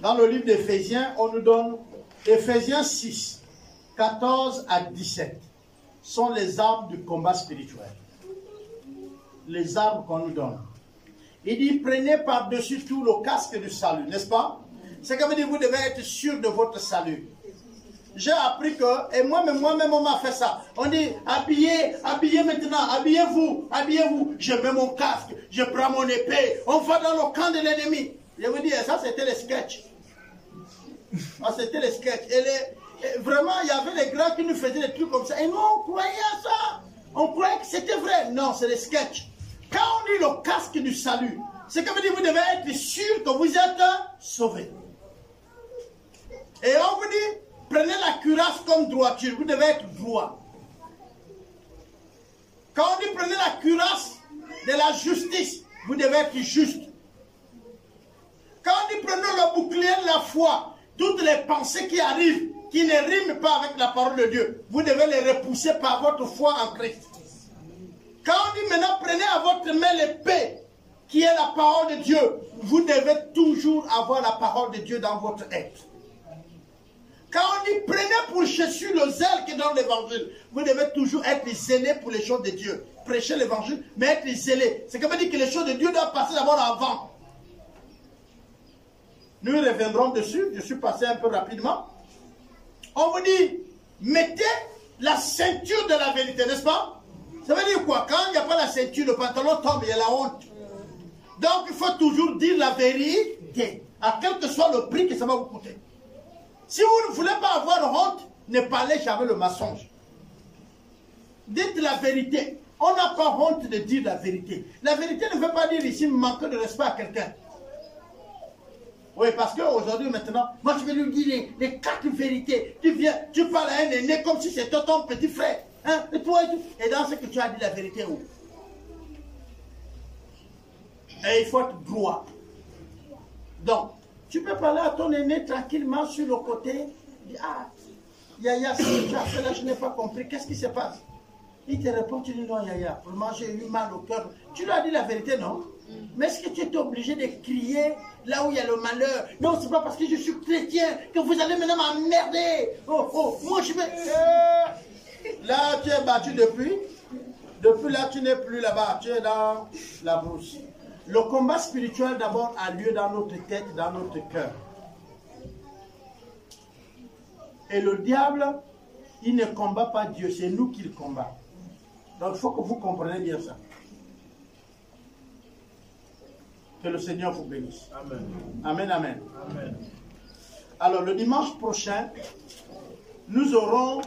Dans le livre d'Éphésiens, on nous donne Éphésiens 6, 14 à 17. Sont les armes du combat spirituel. Les armes qu'on nous donne. Il dit, prenez par-dessus tout le casque du salut, n'est-ce pas? C'est comme dit, vous devez être sûr de votre salut. J'ai appris que, et moi-même on m'a fait ça. On dit, habillez maintenant, habillez-vous. Je mets mon casque, je prends mon épée, on va dans le camp de l'ennemi. Je vous dis, ça c'était le sketch. Ah, c'était le sketch. Et vraiment, il y avait des grands qui nous faisaient des trucs comme ça. Et nous, on croyait à ça. On croyait que c'était vrai. Non, c'est des sketchs. Quand on dit le casque du salut, c'est comme dire vous devez être sûr que vous êtes sauvés. Et on vous dit, prenez la cuirasse comme droiture. Vous devez être droit. Quand on dit prenez la cuirasse de la justice, vous devez être juste. Quand on dit prenez le bouclier de la foi, toutes les pensées qui arrivent, qui ne riment pas avec la parole de Dieu, vous devez les repousser par votre foi en Christ. Quand on dit maintenant prenez à votre main l'épée, qui est la parole de Dieu, vous devez toujours avoir la parole de Dieu dans votre être. Quand on dit prenez pour Jésus le zèle qui est dans l'évangile, vous devez toujours être zélé pour les choses de Dieu. Prêcher l'évangile, mais être zélé. C'est comme dire que les choses de Dieu doivent passer d'abord avant. Nous reviendrons dessus, je suis passé un peu rapidement. On vous dit, mettez la ceinture de la vérité, n'est-ce pas? Ça veut dire quoi? Quand il n'y a pas la ceinture, le pantalon tombe, il y a la honte. Donc il faut toujours dire la vérité, à quel que soit le prix que ça va vous coûter. Si vous ne voulez pas avoir honte, ne parlez jamais le mensonge. Dites la vérité. On n'a pas honte de dire la vérité. La vérité ne veut pas dire ici manquer de respect à quelqu'un. Oui, parce qu'aujourd'hui, maintenant, moi je vais lui dire les 4 vérités. Tu viens, tu parles à un aîné comme si c'était ton petit frère. Hein? Et toi, et dans ce que tu as dit la vérité où? Et il faut être droit. Donc, tu peux parler à ton aîné tranquillement sur le côté. Dis, ah, Yaya, ce que tu as fait là, je n'ai pas compris. Qu'est-ce qui se passe? Il te répond, tu dis non, Yaya, vraiment j'ai eu mal au cœur. Tu lui as dit la vérité, non? Mais est-ce que tu es obligé de crier là où il y a le malheur? Non, c'est pas parce que je suis chrétien que vous allez maintenant m'emmerder. Oh, oh, moi je vais... Là, tu es battu depuis. Depuis là, tu n'es plus là-bas. Tu es dans la brousse. Le combat spirituel d'abord a lieu dans notre tête, dans notre cœur. Et le diable, il ne combat pas Dieu, c'est nous qui le combat. Donc il faut que vous compreniez bien ça. Que le Seigneur vous bénisse. Amen. Amen, amen. Amen. Alors le dimanche prochain, nous aurons